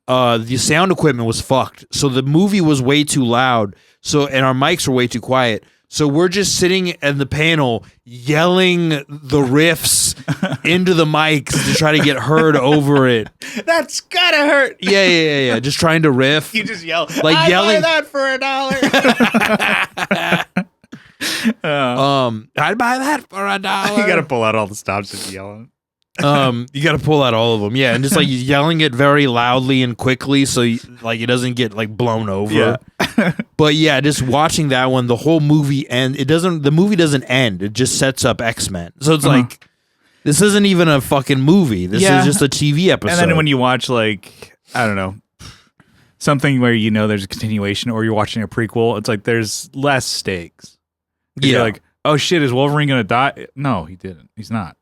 The sound equipment was fucked. So the movie was way too loud. And our mics were way too quiet. So we're just sitting in the panel yelling the riffs into the mics to try to get heard over it. That's gotta hurt. Yeah. Just trying to riff. You just yell, like I'd yelling buy that for $1. I'd buy that for $1. You gotta pull out all the stops and yelling. You gotta pull out all of them, and just like yelling it very loudly and quickly, so like it doesn't get like blown over. Yeah. But yeah, just watching that one, the whole movie the movie doesn't end. It just sets up X-Men. So it's like this isn't even a fucking movie. This is just a TV episode. And then when you watch like I don't know something where you know there's a continuation or you're watching a prequel, it's like there's less stakes. You're like, oh shit, is Wolverine gonna die? No, he didn't. He's not.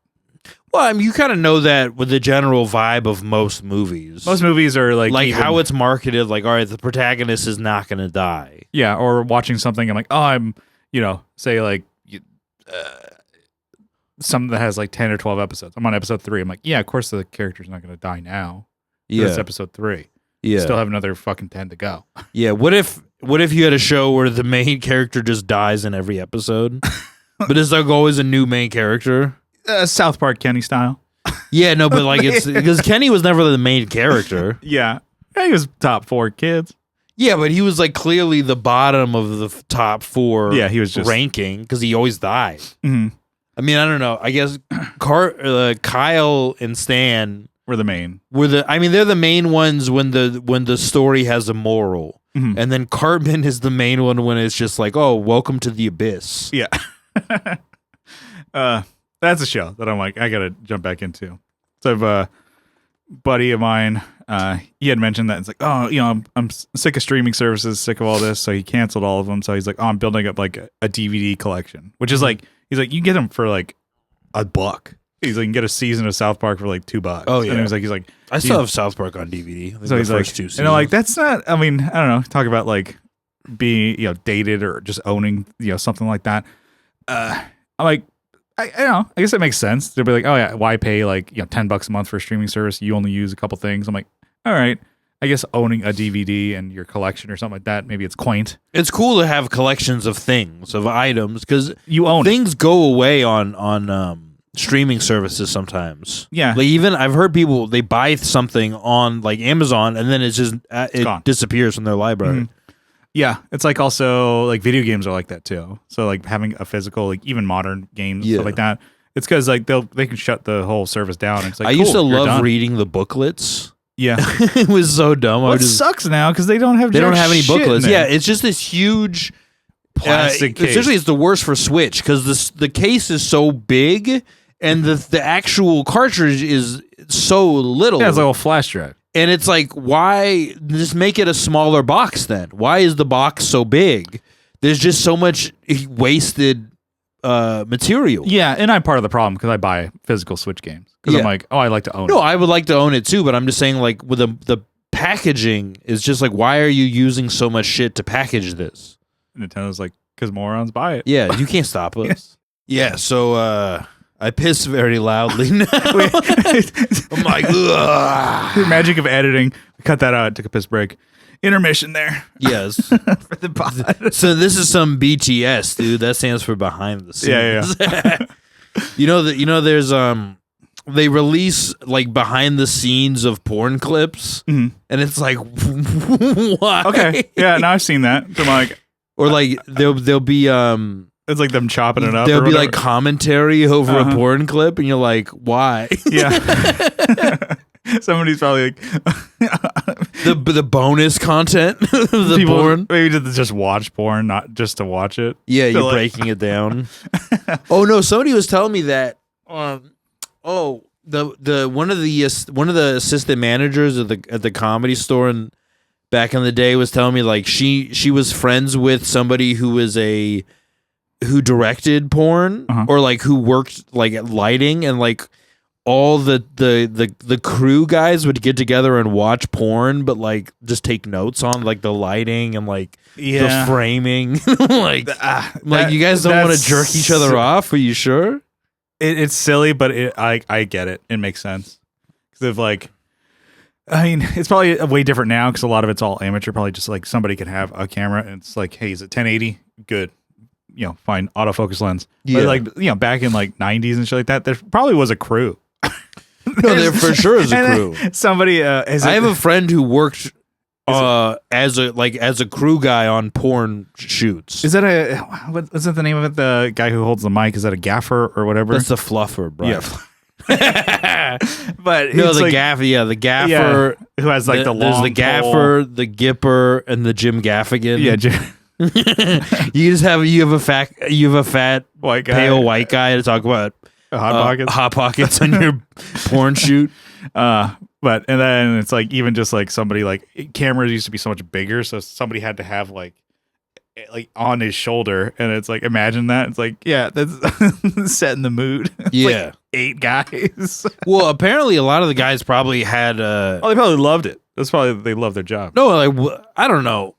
Well, I mean, you kind of know that with the general vibe of most movies. Most movies are like how it's marketed. Like, all right, the protagonist is not going to die. Yeah, or watching something, I'm like, oh, I'm, say like something that has like 10 or 12 episodes. I'm on episode 3. I'm like, yeah, of course the character's not going to die now. Yeah, it's episode 3. Yeah, still have another fucking 10 to go. Yeah, what if you had a show where the main character just dies in every episode, but it's like always a new main character? South Park Kenny style. Yeah, no, but like it's because Kenny was never the main character. Yeah, he was top 4 kids. Yeah, but he was like clearly the bottom of the top 4. Yeah, he was just ranking because he always died. Mm-hmm. I mean, I don't know. I guess Kyle and Stan were the main. They're the main ones when the story has a moral, and then Cartman is the main one when it's just like, oh, welcome to the abyss. Yeah. That's a show that I'm like, I gotta jump back into. So I have a buddy of mine, he had mentioned that it's like, oh, I'm sick of streaming services, sick of all this. So he canceled all of them. So he's like, oh, I'm building up like a DVD collection, which is like, he's like, you can get them for like $1. He's like, you can get a season of South Park for like $2. Oh yeah. And he's like, I still have South Park on DVD. So he's like, 2 seasons. And I'm like, that's not, I mean, I don't know, talk about like being, dated or just owning, something like that. I'm like, I don't know. I guess it makes sense. They'll be like, oh yeah, why pay like $10 a month for a streaming service? You only use a couple things. I'm like, all right. I guess owning a DVD and your collection or something like that, maybe it's quaint. It's cool to have collections of things, of items, because you own things go away on streaming services sometimes. Yeah, like even I've heard people they buy something on like Amazon and then it's just it disappears from their library. Mm-hmm. Yeah, it's like also like video games are like that too. So like having a physical, like even modern games stuff like that. It's because like they can shut the whole service down. It's like I used to love reading the booklets. Yeah, it was so dumb. Well, it sucks now because they don't have any booklets. Yeah, it's just this huge plastic case. Essentially, it's the worst for Switch because the case is so big and the actual cartridge is so little. Yeah, it's like a flash drive. And it's like, why just make it a smaller box then? Why is the box so big? There's just so much wasted material. Yeah, and I'm part of the problem because I buy physical Switch games. Because I'm like, I like to own it. No, I would like to own it too, but I'm just saying like with the packaging is just like, why are you using so much shit to package this? Nintendo's like, because morons buy it. Yeah, you can't stop us. Yeah, so I piss very loudly now. I'm like, ugh. The magic of editing. We cut that out. Took a piss break. Intermission there. Yes. For the pod. So this is some BTS, dude. That stands for behind the scenes. Yeah. You know, there's they release like behind the scenes of porn clips, and it's like, why? Okay, yeah, now I've seen that. So I'm like, or like there'll be it's like them chopping it up. There'll be like commentary over a porn clip, and you're like, why? Yeah. Somebody's probably like the bonus content of the people porn. Maybe just watch porn, not just to watch it. Yeah, you're breaking it down. Oh no, somebody was telling me that. The one of the assistant managers at the Comedy Store and back in the day was telling me like she was friends with somebody who directed porn or like who worked like at lighting, and like all the crew guys would get together and watch porn, but like just take notes on like the lighting and like the framing. like you guys don't want to jerk each other off. Are you sure? It's silly, but I get it. It makes sense. Because if like, I mean, it's probably way different now because a lot of it's all amateur. Probably just like somebody can have a camera and it's like, hey, is it 1080? Good. Fine autofocus lens. Yeah. But like, back in like 90s and shit like that, there probably was a crew. No, there for sure is a crew. Somebody, I have a friend who worked as a crew guy on porn shoots. Is that what's that the name of it? The guy who holds the mic, is that a gaffer or whatever? That's the fluffer, bro. Yeah. But no, the gaffer. Yeah, the gaffer who has like the long. There's the gaffer, the gipper, and the Jim Gaffigan. Yeah. you have a fat white guy, pale white guy to talk about hot pockets on your porn shoot. But and then it's like even just like somebody like cameras used to be so much bigger, so somebody had to have like on his shoulder, and it's like imagine that. It's like that's setting the mood. Yeah, like 8 guys. Well, apparently a lot of the guys probably had. They probably loved it. That's probably they love their job. No, like I don't know.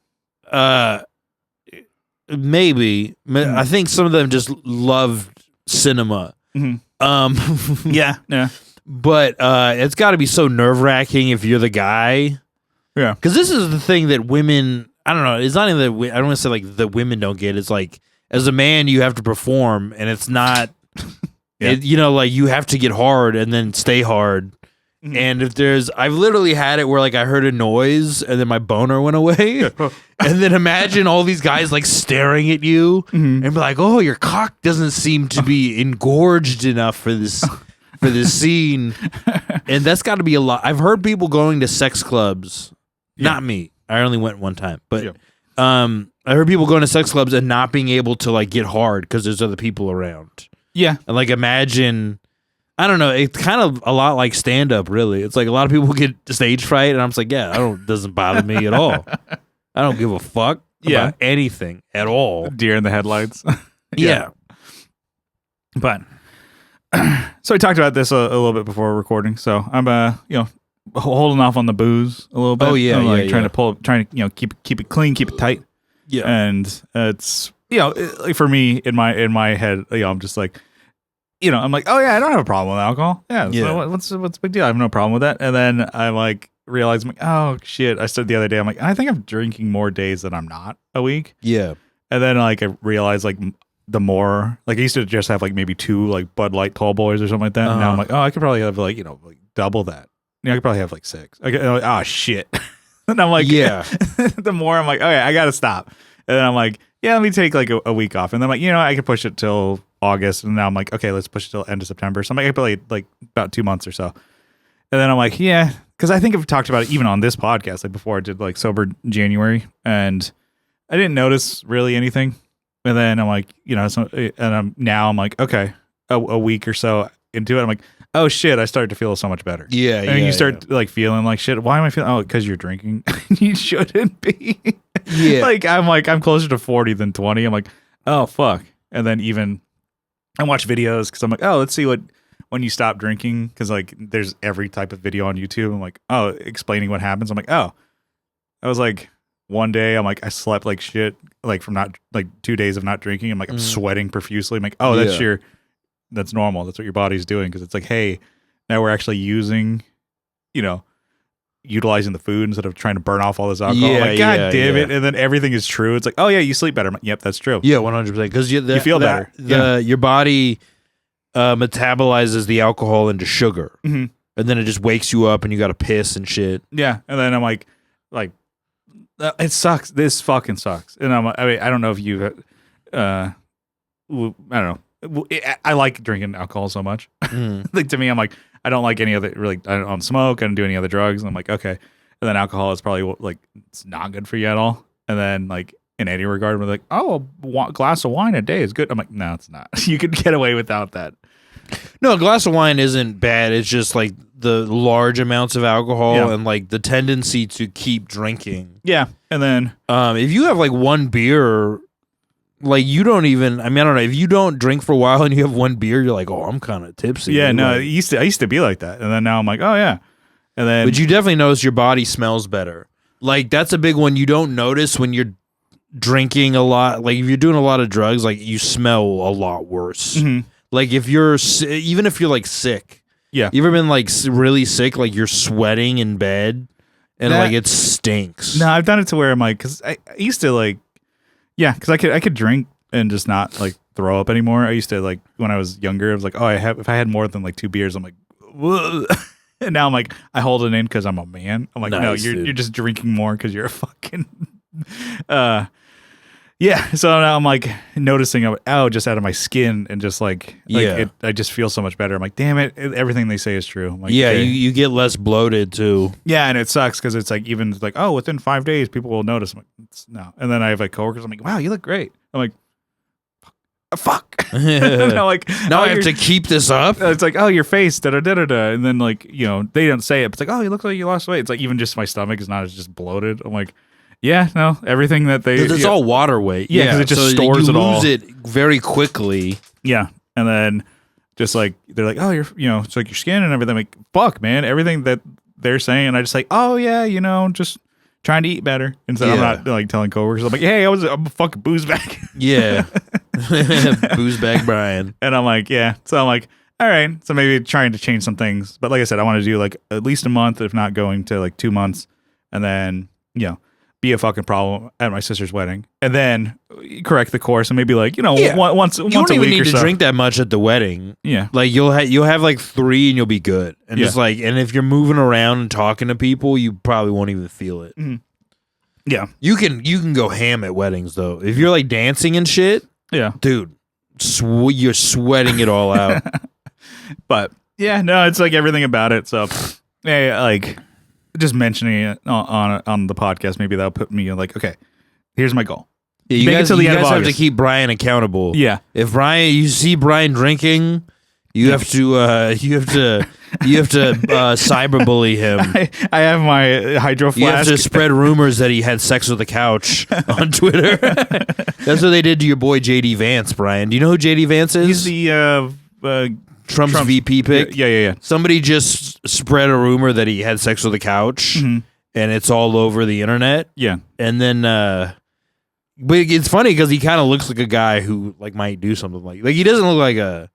Maybe I think some of them just loved cinema. Mm-hmm. Yeah. But it's got to be so nerve-wracking if you're the guy. Yeah. Because this is the thing that women, I don't know, it's not even that, I don't want to say like the women don't get. It's like, as a man, you have to perform, and it's not, like you have to get hard and then stay hard. Mm-hmm. And I've literally had it where like I heard a noise and then my boner went away. And then imagine all these guys like staring at you and be like, oh, your cock doesn't seem to be engorged enough for this. For this scene, and that's got to be a lot. I've heard people going to sex clubs, not me. I only went one time, but I heard people going to sex clubs and not being able to like get hard because there's other people around. Yeah, and like imagine, I don't know. It's kind of a lot like stand up. Really, it's like a lot of people get stage fright, and I'm just like, doesn't bother me at all. I don't give a fuck about anything at all. Deer in the headlights. Yeah, but. So I talked about this a little bit before recording. So I'm holding off on the booze a little bit. Oh yeah, I'm trying to keep it clean, keep it tight. Yeah, and it's like for me in my head, I'm just like I'm like, oh yeah, I don't have a problem with alcohol. Yeah. Yeah. So what's the big deal? I have no problem with that. And then I like realized, I'm like, oh shit. I said the other day, I'm like, I think I'm drinking more days than I'm not a week. Yeah. And then like I realized like the more like I used to just have like maybe 2 like Bud Light tall boys or something like that. And now I'm like, oh, I could probably have like like double that. I could probably have like 6. I'm like, oh shit. And I'm like, Yeah. the more I'm like, okay, I gotta stop. And then I'm like, yeah, let me take like a week off. And then I'm like, I could push it till August. And now I'm like, okay, let's push it till end of September. So I'm like, I probably like about 2 months or so. And then I'm like, yeah, because I think I've talked about it even on this podcast, like before I did like sober January, and I didn't notice really anything. And then I'm like, and I'm like, okay, a week or so into it, I'm like, oh shit, I started to feel so much better. Yeah. And you start like feeling like shit. Why am I feeling? Oh, because you're drinking. You shouldn't be. Yeah. I'm closer to 40 than 20. I'm like, oh fuck. And then even I watch videos because I'm like, oh, let's see when you stop drinking, because like there's every type of video on YouTube. I'm like, oh, explaining what happens. I'm like, oh, I was like, one day I'm like, I slept like shit, like from not like 2 days of not drinking. I'm like, I'm sweating profusely. I'm like, oh, that's normal. That's what your body's doing. Because it's like, hey, now we're actually using, utilizing the food instead of trying to burn off all this alcohol. Yeah, I'm like, God damn it. And then everything is true. It's like, oh yeah, you sleep better. I'm like, yep, that's true. Yeah, 100%. Because you feel better. Your body metabolizes the alcohol into sugar, mm-hmm. and then it just wakes you up, and you got to piss and shit. Yeah, and then I'm like, it sucks. This fucking sucks. And I don't know if you, I don't know. I like drinking alcohol so much. Like to me, I'm like, I don't like any other really. I don't smoke. I don't do any other drugs. And I'm like, okay. And then alcohol is probably like it's not good for you at all. And then like in any regard, we're like, oh, a glass of wine a day is good. I'm like, no, it's not. You could get away without that. No, a glass of wine isn't bad. It's just like the large amounts of alcohol and like the tendency to keep drinking. Yeah. And then if you have like one beer, like you don't even, I don't know, if you don't drink for a while and you have one beer, you're like, oh, I'm kind of tipsy. Yeah, no, like, I used to be like that. And then now I'm like, oh yeah. And then but you definitely notice your body smells better. Like that's a big one you don't notice when you're drinking a lot. Like if you're doing a lot of drugs, like you smell a lot worse. Mm-hmm. Like if you're, even if you're like sick. Yeah. You ever been like really sick, like you're sweating in bed and like it stinks? No, I've done it to where I'm like, because I used to like, yeah, because I could drink and just not like throw up anymore. I used to like when I was younger, I was like, oh, if I had more than like 2 beers, I'm like, whoa. And now I'm like, I hold it in because I'm a man. I'm like, nice, no, you're just drinking more because you're a fucking, yeah. So now I'm like noticing just out of my skin and just like I just feel so much better. I'm like, damn it, everything they say is true. I'm like, yeah, okay. you get less bloated too. Yeah, and it sucks because it's like even like, oh, within 5 days people will notice. I'm like, no. And then I have like coworkers. I'm like, wow, you look great. I'm like, fuck. And I'm like, now I have to keep this up. It's like, oh, your face, da da da da da. And then like they don't say it, but it's like, oh, you look like you lost weight. It's like even just my stomach is not as just bloated. I'm like, yeah, no, everything that they it's all water weight. Yeah, because it just stores it all. You lose it very quickly. Yeah, and then just like they're like, oh, you're it's like your skin and everything. I'm like, fuck, man, everything that they're saying, I just like, oh yeah, just trying to eat better. And so I'm not like telling coworkers. I'm like, hey, I'm a fucking booze bag. Yeah, booze bag Brian. And I'm like, yeah. So I'm like, all right. So maybe trying to change some things. But like I said, I want to do like at least a month, if not going to like 2 months, and then be a fucking problem at my sister's wedding, and then correct the course, and maybe like once a week or so. You don't even need to drink that much at the wedding. Yeah, like you'll have like 3 and you'll be good. And just like, and if you're moving around and talking to people, you probably won't even feel it. Mm-hmm. Yeah, you can go ham at weddings though. If you're like dancing and shit, yeah, dude, you're sweating it all out. But yeah, no, it's like everything about it. So hey, like. Just mentioning it on the podcast, maybe that'll put me like, okay, here's my goal. Yeah, you guys have to keep Brian accountable. Yeah, if you see Brian drinking, you have to cyberbully him. I have my hydro flask. You have to spread rumors that he had sex with the couch on Twitter. That's what they did to your boy JD Vance, Brian. Do you know who JD Vance is? He's the Trump's VP pick. Yeah. Somebody just spread a rumor that he had sex with a couch, and it's all over the internet. Yeah, and then, but it's funny because he kind of looks like a guy who like might do something like he doesn't look like a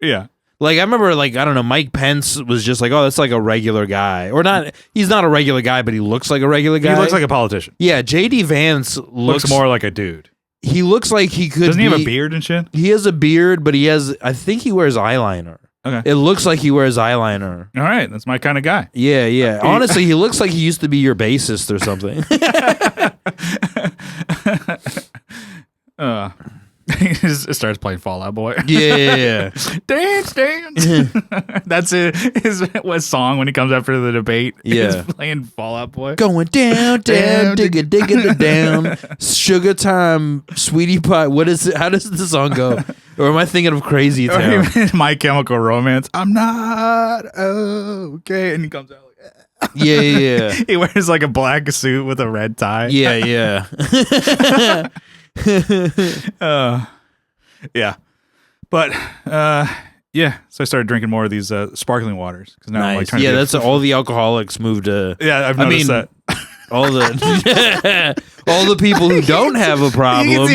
Like I remember, like I don't know, Mike Pence was just like, oh, that's like a regular guy, or not. He's not a regular guy, but he looks like a regular guy. He looks like a politician. Yeah, JD Vance Looks more like a dude. He looks like he could. Doesn't he have a beard and shit? He has a beard, but he has. I think he wears eyeliner. Okay. It looks like he wears eyeliner. All right, that's my kind of guy. Yeah. Honestly, he looks like he used to be your bassist or something. He just starts playing Fallout Boy. Yeah. Dance. That's his song when he comes after the debate. Yeah. He's playing Fallout Boy. Going down, digga, down. Sugar time, sweetie pie. What is it? How does the song go? Or am I thinking of Crazy Town? My Chemical Romance. I'm not okay. And he comes out like, Yeah. He wears like a black suit with a red tie. Yeah. Yeah. But yeah, so I started drinking more of these sparkling waters because now I'm like trying to that's all the alcoholics moved to. Yeah, I've noticed that. All the people who don't have a problem. You can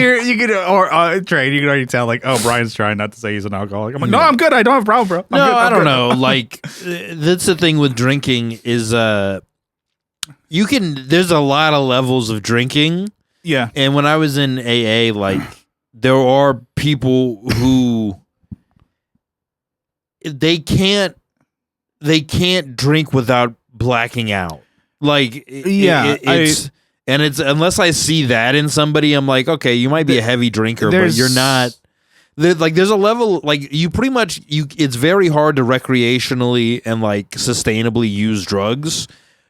Trey, you can already tell like, oh, Brian's trying not to say he's an alcoholic. I'm like, no, I'm good. I don't have a problem, bro. I don't know. Like that's the thing with drinking is there's a lot of levels of drinking. Yeah. And when I was in AA, like there are people who they can't drink without blacking out. Like it's unless I see that in somebody, I'm like, okay, you might be a heavy drinker, but you're not. There's a level like you pretty much it's very hard to recreationally and like sustainably use drugs.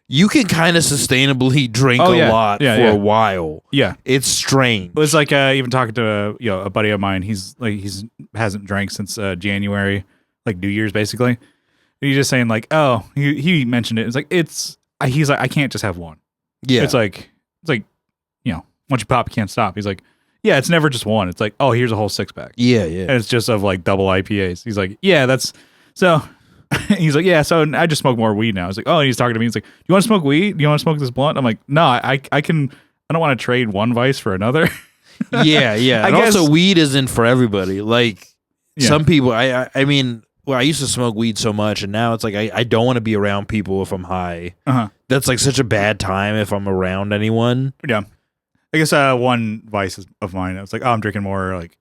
You can kind of sustainably drink a lot for a while. Yeah, it's strange. It was like even talking to a buddy of mine. He's hasn't drank since January, like New Year's basically. And he's just saying like, oh, he mentioned it. It's like he's like, I can't just have one. Yeah, it's like once you pop, you can't stop. He's like, yeah, it's never just one. It's like, oh, here's a whole 6-pack. Yeah, and it's just of like double IPAs. He's like, yeah, that's so. He's like, yeah, so I just smoke more weed now. I was like, oh, and he's talking to me. He's like, you want to smoke weed? You want to smoke this blunt? I'm like, no, I don't want to trade one vice for another. Yeah. And also weed isn't for everybody. Like some people, I mean, well, I used to smoke weed so much, and now it's like I don't want to be around people if I'm high. That's like such a bad time if I'm around anyone. Yeah. I guess one vice of mine, I was like, oh, I'm drinking more like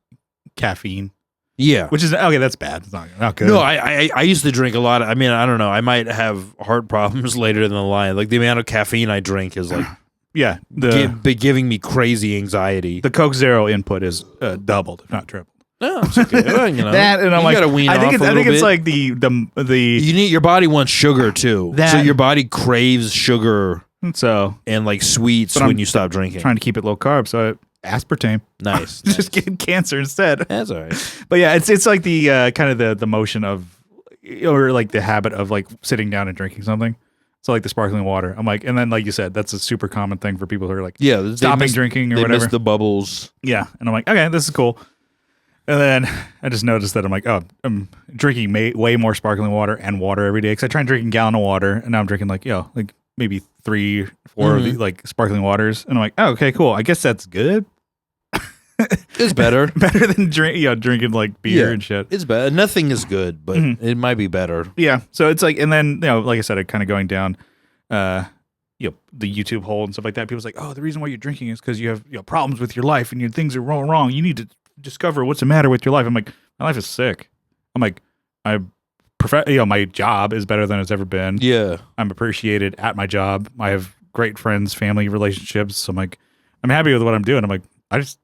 caffeine. Yeah, which is okay. That's bad. It's not good. No, I used to drink a lot. I mean, I don't know. I might have heart problems later in the line. Like the amount of caffeine I drink is like, giving me crazy anxiety. The Coke Zero input is doubled, if not tripled. No, it's okay. Well, that and I'm like, I think it's like the you need your body wants sugar too. So your body craves sugar. So and like sweets when you stop drinking. Trying to keep it low carb, so aspartame. Nice. Just getting cancer instead. That's all right. But yeah, it's like the kind of the motion of, or like the habit of like sitting down and drinking something. So like the sparkling water. I'm like, and then like you said, that's a super common thing for people who are like stopping drinking or whatever. They miss the bubbles. Yeah, and I'm like, okay, this is cool. And then I just noticed that I'm like, oh, I'm drinking way more sparkling water and water every day because I try and drink a gallon of water, and now I'm drinking like maybe 3-4 of the like sparkling waters, and I'm like, oh, okay, cool. I guess that's good. It's better than drinking like beer and shit. It's better. Nothing is good, but it might be better. Yeah. So it's like, and then like I said, it kind of going down, the YouTube hole and stuff like that. People's like, oh, the reason why you're drinking is because you have problems with your life and your things are wrong. You need to discover what's the matter with your life. I'm like, my life is sick. I'm like, my job is better than it's ever been. Yeah. I'm appreciated at my job. I have great friends, family relationships. So I'm like, I'm happy with what I'm doing. I'm like, I just,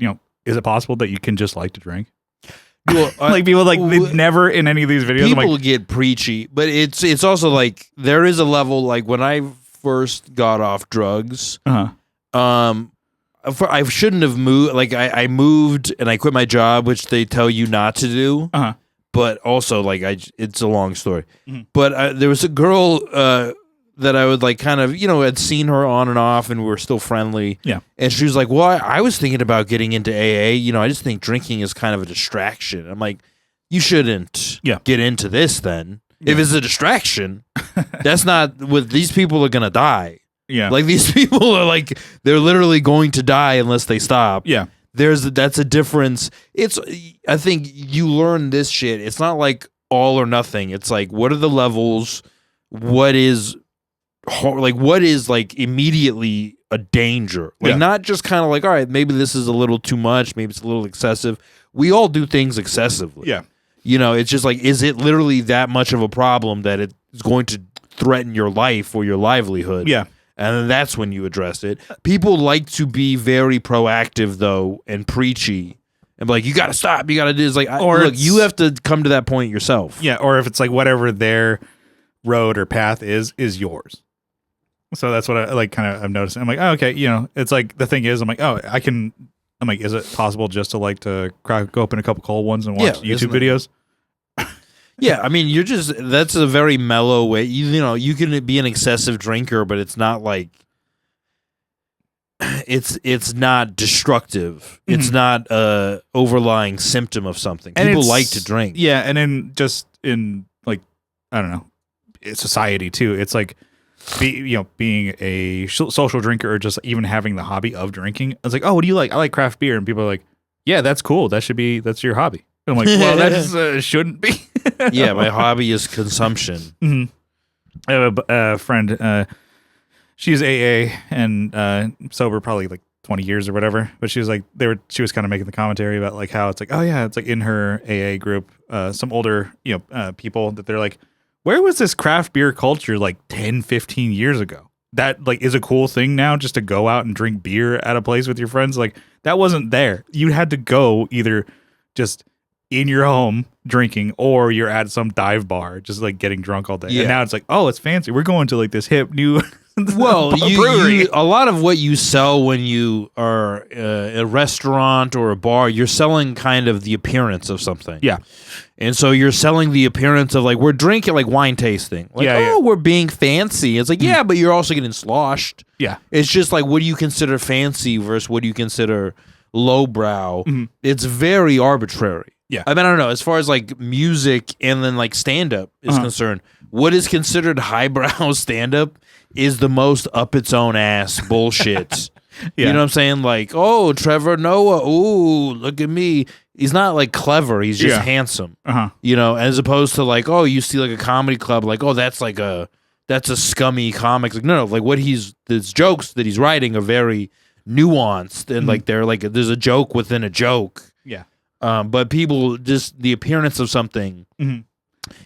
is it possible that you can just like to drink? Well, like people like never in any of these videos. People get preachy, but it's also like there is a level like when I first got off drugs. I shouldn't have moved. Like I moved and I quit my job, which they tell you not to do. But also like it's a long story. But there was a girl that I would like kind of, had seen her on and off and we were still friendly. Yeah. And she was like, well, I was thinking about getting into AA. I just think drinking is kind of a distraction. I'm like, you shouldn't get into this then. Yeah. If it's a distraction, that's not what these people are going to die. Yeah. Like these people are like, they're literally going to die unless they stop. Yeah. That's a difference. I think you learn this shit. It's not like all or nothing. It's like, what are the levels? What is like immediately a danger? Like not just kind of like, all right, maybe this is a little too much, maybe it's a little excessive. We all do things excessively. Yeah. It's just like, is it literally that much of a problem that it's going to threaten your life or your livelihood? Yeah. And then that's when you address it. People like to be very proactive, though, and preachy. And be like, you got to stop. You got to do this. Like, look, you have to come to that point yourself. Yeah. Or if it's like whatever their road or path is yours. So that's what I'm noticing. I'm like, oh, okay. It's like, the thing is, I'm like, is it possible just to to crack open a couple cold ones and watch YouTube videos? Yeah, I mean, that's a very mellow way. You can be an excessive drinker, but it's not like it's not destructive. Mm-hmm. It's not a overlying symptom of something. And people like to drink. Yeah, and in I don't know, society too. It's like being a social drinker or just even having the hobby of drinking. It's like, oh, what do you like? I like craft beer, and people are like, yeah, that's cool. That's your hobby. I'm like, well, that shouldn't be. Yeah, my hobby is consumption. Mm-hmm. I have a friend. She's AA and sober probably like 20 years or whatever. But she was like, she was kind of making the commentary about like how it's like, oh yeah, it's like in her AA group, some older people that they're like, where was this craft beer culture like 10, 15 years ago? That like is a cool thing now, just to go out and drink beer at a place with your friends. Like that wasn't there. You had to go either just in your home drinking, or you're at some dive bar just like getting drunk all day. Yeah. And now it's like, oh, it's fancy. We're going to like this hip new brewery. A lot of what you sell when you are a restaurant or a bar, you're selling kind of the appearance of something. Yeah. And so you're selling the appearance of like, we're drinking like wine tasting. Like, we're being fancy. It's like, yeah, but you're also getting sloshed. Yeah. It's just like, what do you consider fancy versus what do you consider lowbrow? Mm-hmm. It's very arbitrary. Yeah. I mean, I don't know. As far as like music and then like stand-up is concerned, what is considered highbrow stand-up is the most up its own ass bullshit. You know what I'm saying? Like, oh, Trevor Noah, ooh, look at me. He's not like clever. He's just handsome. As opposed to like, oh, you see like a comedy club, like, oh, that's a scummy comic. Like, no, like his jokes that he's writing are very nuanced and like they're like, there's a joke within a joke. Yeah. But people, just the appearance of something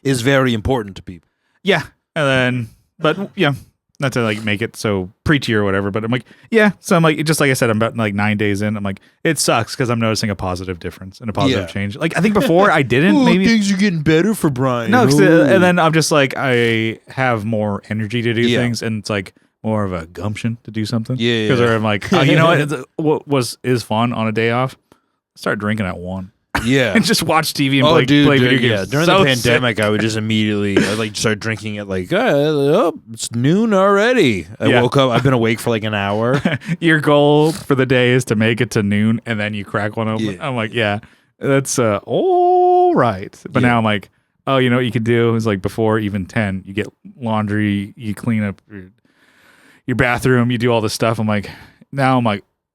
is very important to people. Yeah. And then, but yeah, not to like make it so preachy or whatever, but I'm like, yeah. So I'm like, just like I said, I'm about like 9 days in. I'm like, it sucks because I'm noticing a positive difference and a positive change. Like, I think before I didn't. Maybe things are getting better for Brian. No, and then I'm just like, I have more energy to do things, and it's like more of a gumption to do something. Yeah. Because I'm like, you know what is fun on a day off? Start drinking at 1. Yeah. And just watch TV and play video games. Yeah. During the pandemic, I would just immediately start drinking at like, it's noon already. I woke up, I've been awake for like an hour. Your goal for the day is to make it to noon and then you crack one open. Yeah. I'm like, yeah, that's all right. But now I'm like, oh, you know what you could do is like before even 10, you get laundry, you clean up your bathroom, you do all this stuff. I'm like,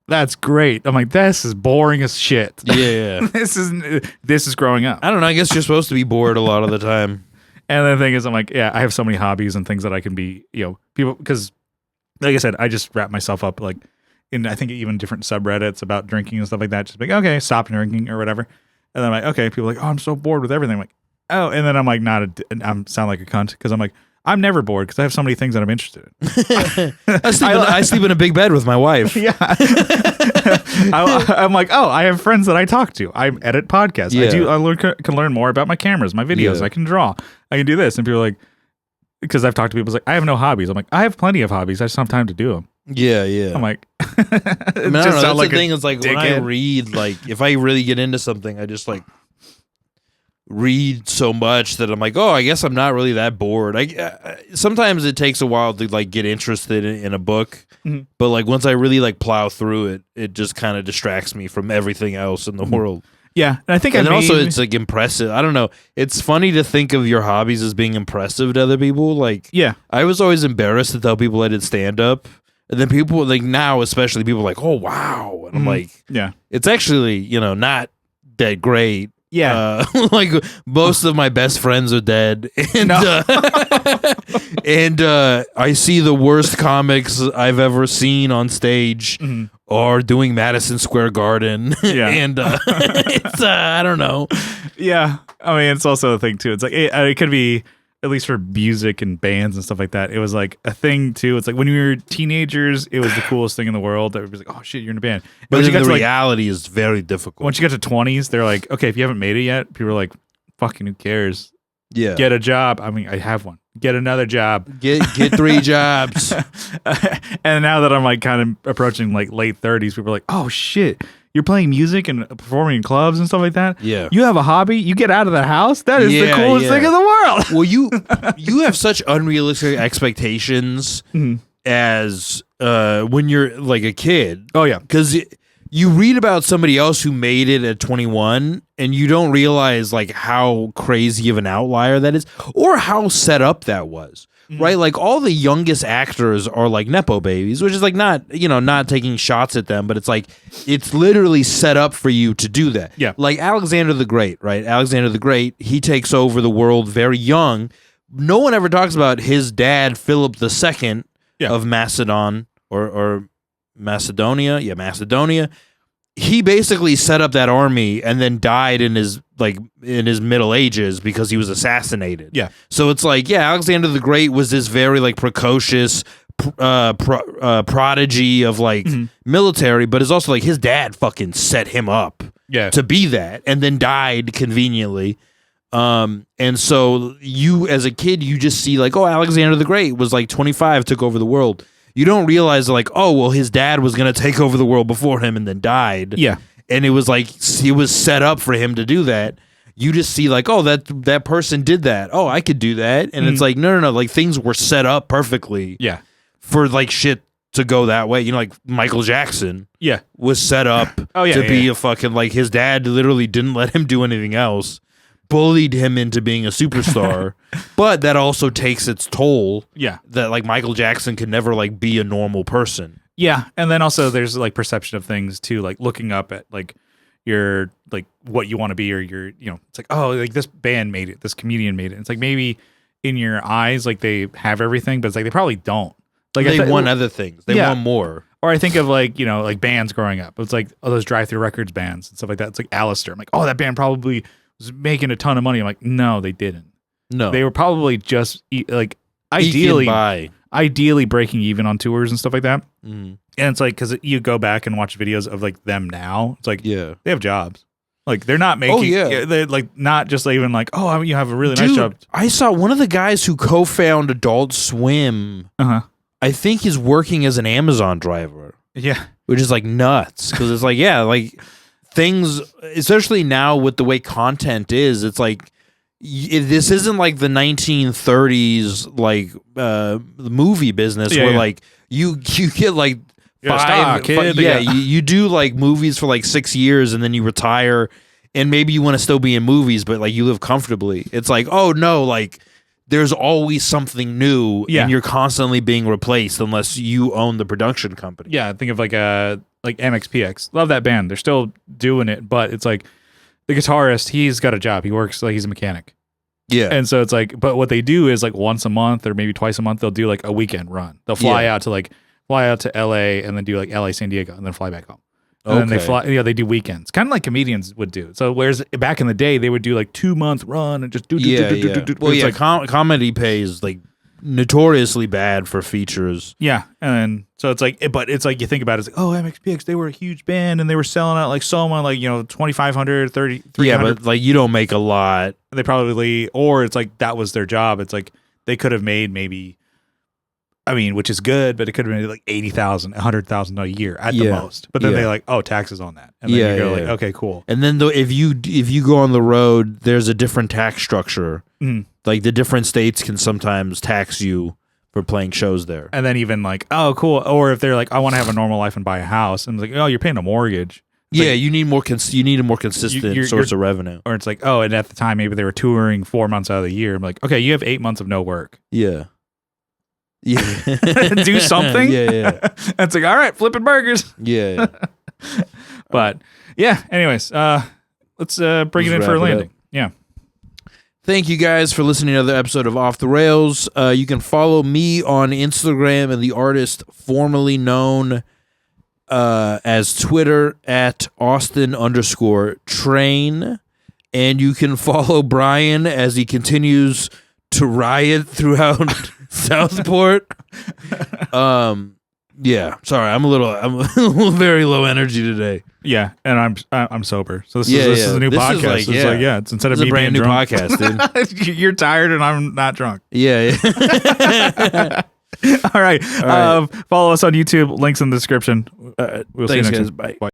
that's great. I'm like, this is boring as shit. Yeah. This is growing up. I don't know. I guess you're supposed to be bored a lot of the time. And the thing is, I'm like, yeah, I have so many hobbies and things that I can be, people, because like I said, I just wrap myself up like in, I think even different subreddits about drinking and stuff like that. Just like, okay, stop drinking or whatever. And then I'm like, okay, people are like, oh, I'm so bored with everything. I'm like, oh, and then I'm like, I sound like a cunt because I'm like, I'm never bored because I have so many things that I'm interested in. I sleep in a big bed with my wife. Yeah. I'm like, oh, I have friends that I talk to. I edit podcasts. Yeah. I can learn more about my cameras, my videos. Yeah. I can draw. I can do this. And people are like, because I've talked to people, it's like, I have no hobbies. I'm like, I have plenty of hobbies. I just don't have time to do them. Yeah, yeah. I'm like, I mean, I don't know. That's like the thing is like when I read, like if I really get into something, I just like read so much that I'm like, oh, I guess I'm not really that bored. Sometimes it takes a while to like get interested in a book, but like once I really like plow through it, it just kind of distracts me from everything else in the world. Yeah, and I think, and also it's like impressive. I don't know. It's funny to think of your hobbies as being impressive to other people. Like, yeah, I was always embarrassed to tell people I did stand up, and then people like now, especially people are like, oh wow, and I'm like, yeah, it's actually not that great. Yeah. Like most of my best friends are dead, and and I see the worst comics I've ever seen on stage are doing Madison Square Garden. Yeah. And it's I don't know. Yeah. I mean, it's also a thing too. It's like it could be, at least for music and bands and stuff like that, it was like a thing too. It's like when we were teenagers, it was the coolest thing in the world. Everybody's like, "Oh shit, you're in a band." But once you the get to reality is very difficult. once you get to 20s, they're like, "Okay, if you haven't made it yet," people are like, "Fucking who cares? Yeah, Get a job." I mean, I have one. Get another job. Get 3 jobs. And now that I'm like kind of approaching like late 30s, people are like, "Oh shit, you're playing music and performing in clubs and stuff like that. Yeah. You have a hobby. You get out of the house. That is the coolest thing in the world." Well, you have such unrealistic expectations as when you're like a kid. Oh yeah, because you read about somebody else who made it at 21 and you don't realize like how crazy of an outlier that is or how set up that was. Right? Like all the youngest actors are like Nepo babies, which is like not taking shots at them, but it's like it's literally set up for you to do that. Yeah. Like Alexander the Great, right? Alexander the Great, he takes over the world very young. No one ever talks about his dad, Philip II of Macedon or Macedonia. Yeah, Macedonia. He basically set up that army and then died in his middle ages because he was assassinated. Yeah. So it's like, yeah, Alexander the Great was this very like precocious prodigy of like military, but it's also like his dad fucking set him up to be that and then died conveniently. And so you as a kid, you just see like, oh, Alexander the Great was like 25, took over the world. You don't realize like, oh, well, his dad was going to take over the world before him and then died. Yeah. And it was like, he was set up for him to do that. You just see like, oh, that person did that. Oh, I could do that. And it's like, no. Like things were set up perfectly. Yeah. For like shit to go that way. You know, like Michael Jackson. Yeah. Was set up to be a fucking like his dad literally didn't let him do anything else. Bullied him into being a superstar, but that also takes its toll. Yeah, that like Michael Jackson could never like be a normal person. Yeah, and then also there's like perception of things too, like looking up at like your like what you want to be or your it's like, oh, like this band made it, this comedian made it. It's like maybe in your eyes like they have everything, but it's like they probably don't. Like they want other things. They want more. Or I think of like like bands growing up. It's like those Drive-Thru Records bands and stuff like that. It's like Alistair. I'm like, oh, that band probably was making a ton of money. I'm like, no, they didn't. No, they were probably just like ideally breaking even on tours and stuff like that. And it's like because you go back and watch videos of like them now. It's like they have jobs. Like they're not making. They're like not just even like, oh, you have a really nice job. I saw one of the guys who co-founded Adult Swim. I think he's working as an Amazon driver. Yeah, which is like nuts because it's like like. Things, especially now with the way content is, it's like this isn't like the 1930s like movie business where like you get like you do like movies for like 6 years and then you retire and maybe you want to still be in movies but like you live comfortably. It's like, oh no, like there's always something new and you're constantly being replaced unless you own the production company. Yeah, think of like MXPX. Love that band. They're still doing it, but it's like the guitarist, he's got a job. He works like he's a mechanic. Yeah. And so it's like, but what they do is like once a month or maybe twice a month, they'll do like a weekend run. They'll fly out to LA and then do like LA, San Diego and then fly back home. And then they fly, they do weekends. Kind of like comedians would do. So whereas back in the day, they would do like 2-month run and just do. Well, yeah, comedy pays like notoriously bad for features. Yeah, and so it's like, but it's like you think about it, it's like, oh, MXPX, they were a huge band and they were selling out like so much, like 2,500, 30, 300. Yeah, but like you don't make a lot. They probably, or it's like that was their job. It's like they could have made maybe, I mean, which is good, but it could have been like 80,000, 100,000 a year at the most. But then they like, oh, taxes on that, and then you go like, okay, cool. And then though, if you go on the road, there's a different tax structure. Like the different states can sometimes tax you for playing shows there. And then even like, oh, cool. Or if they're like, I want to have a normal life and buy a house, and it's like, oh, you're paying a mortgage. It's like, you need more. You need a more consistent source of revenue. Or it's like, oh, and at the time maybe they were touring 4 months out of the year. I'm like, okay, you have 8 months of no work. Yeah. Do something. Yeah. It's like, all right, flipping burgers. Yeah. But yeah. Anyways, let's bring it in for a landing. Yeah. Thank you guys for listening to another episode of Off the Rails. You can follow me on Instagram and the artist formerly known as Twitter at Austin_Train. And you can follow Brian as he continues to riot throughout Southport. Yeah, sorry, I'm very low energy today. Yeah, and I'm sober. So this is a new podcast. It's instead of me brand being new drunk, podcast, dude. You're tired and I'm not drunk. Yeah. All right. Follow us on YouTube. Links in the description. We'll see you next guys. time. Bye.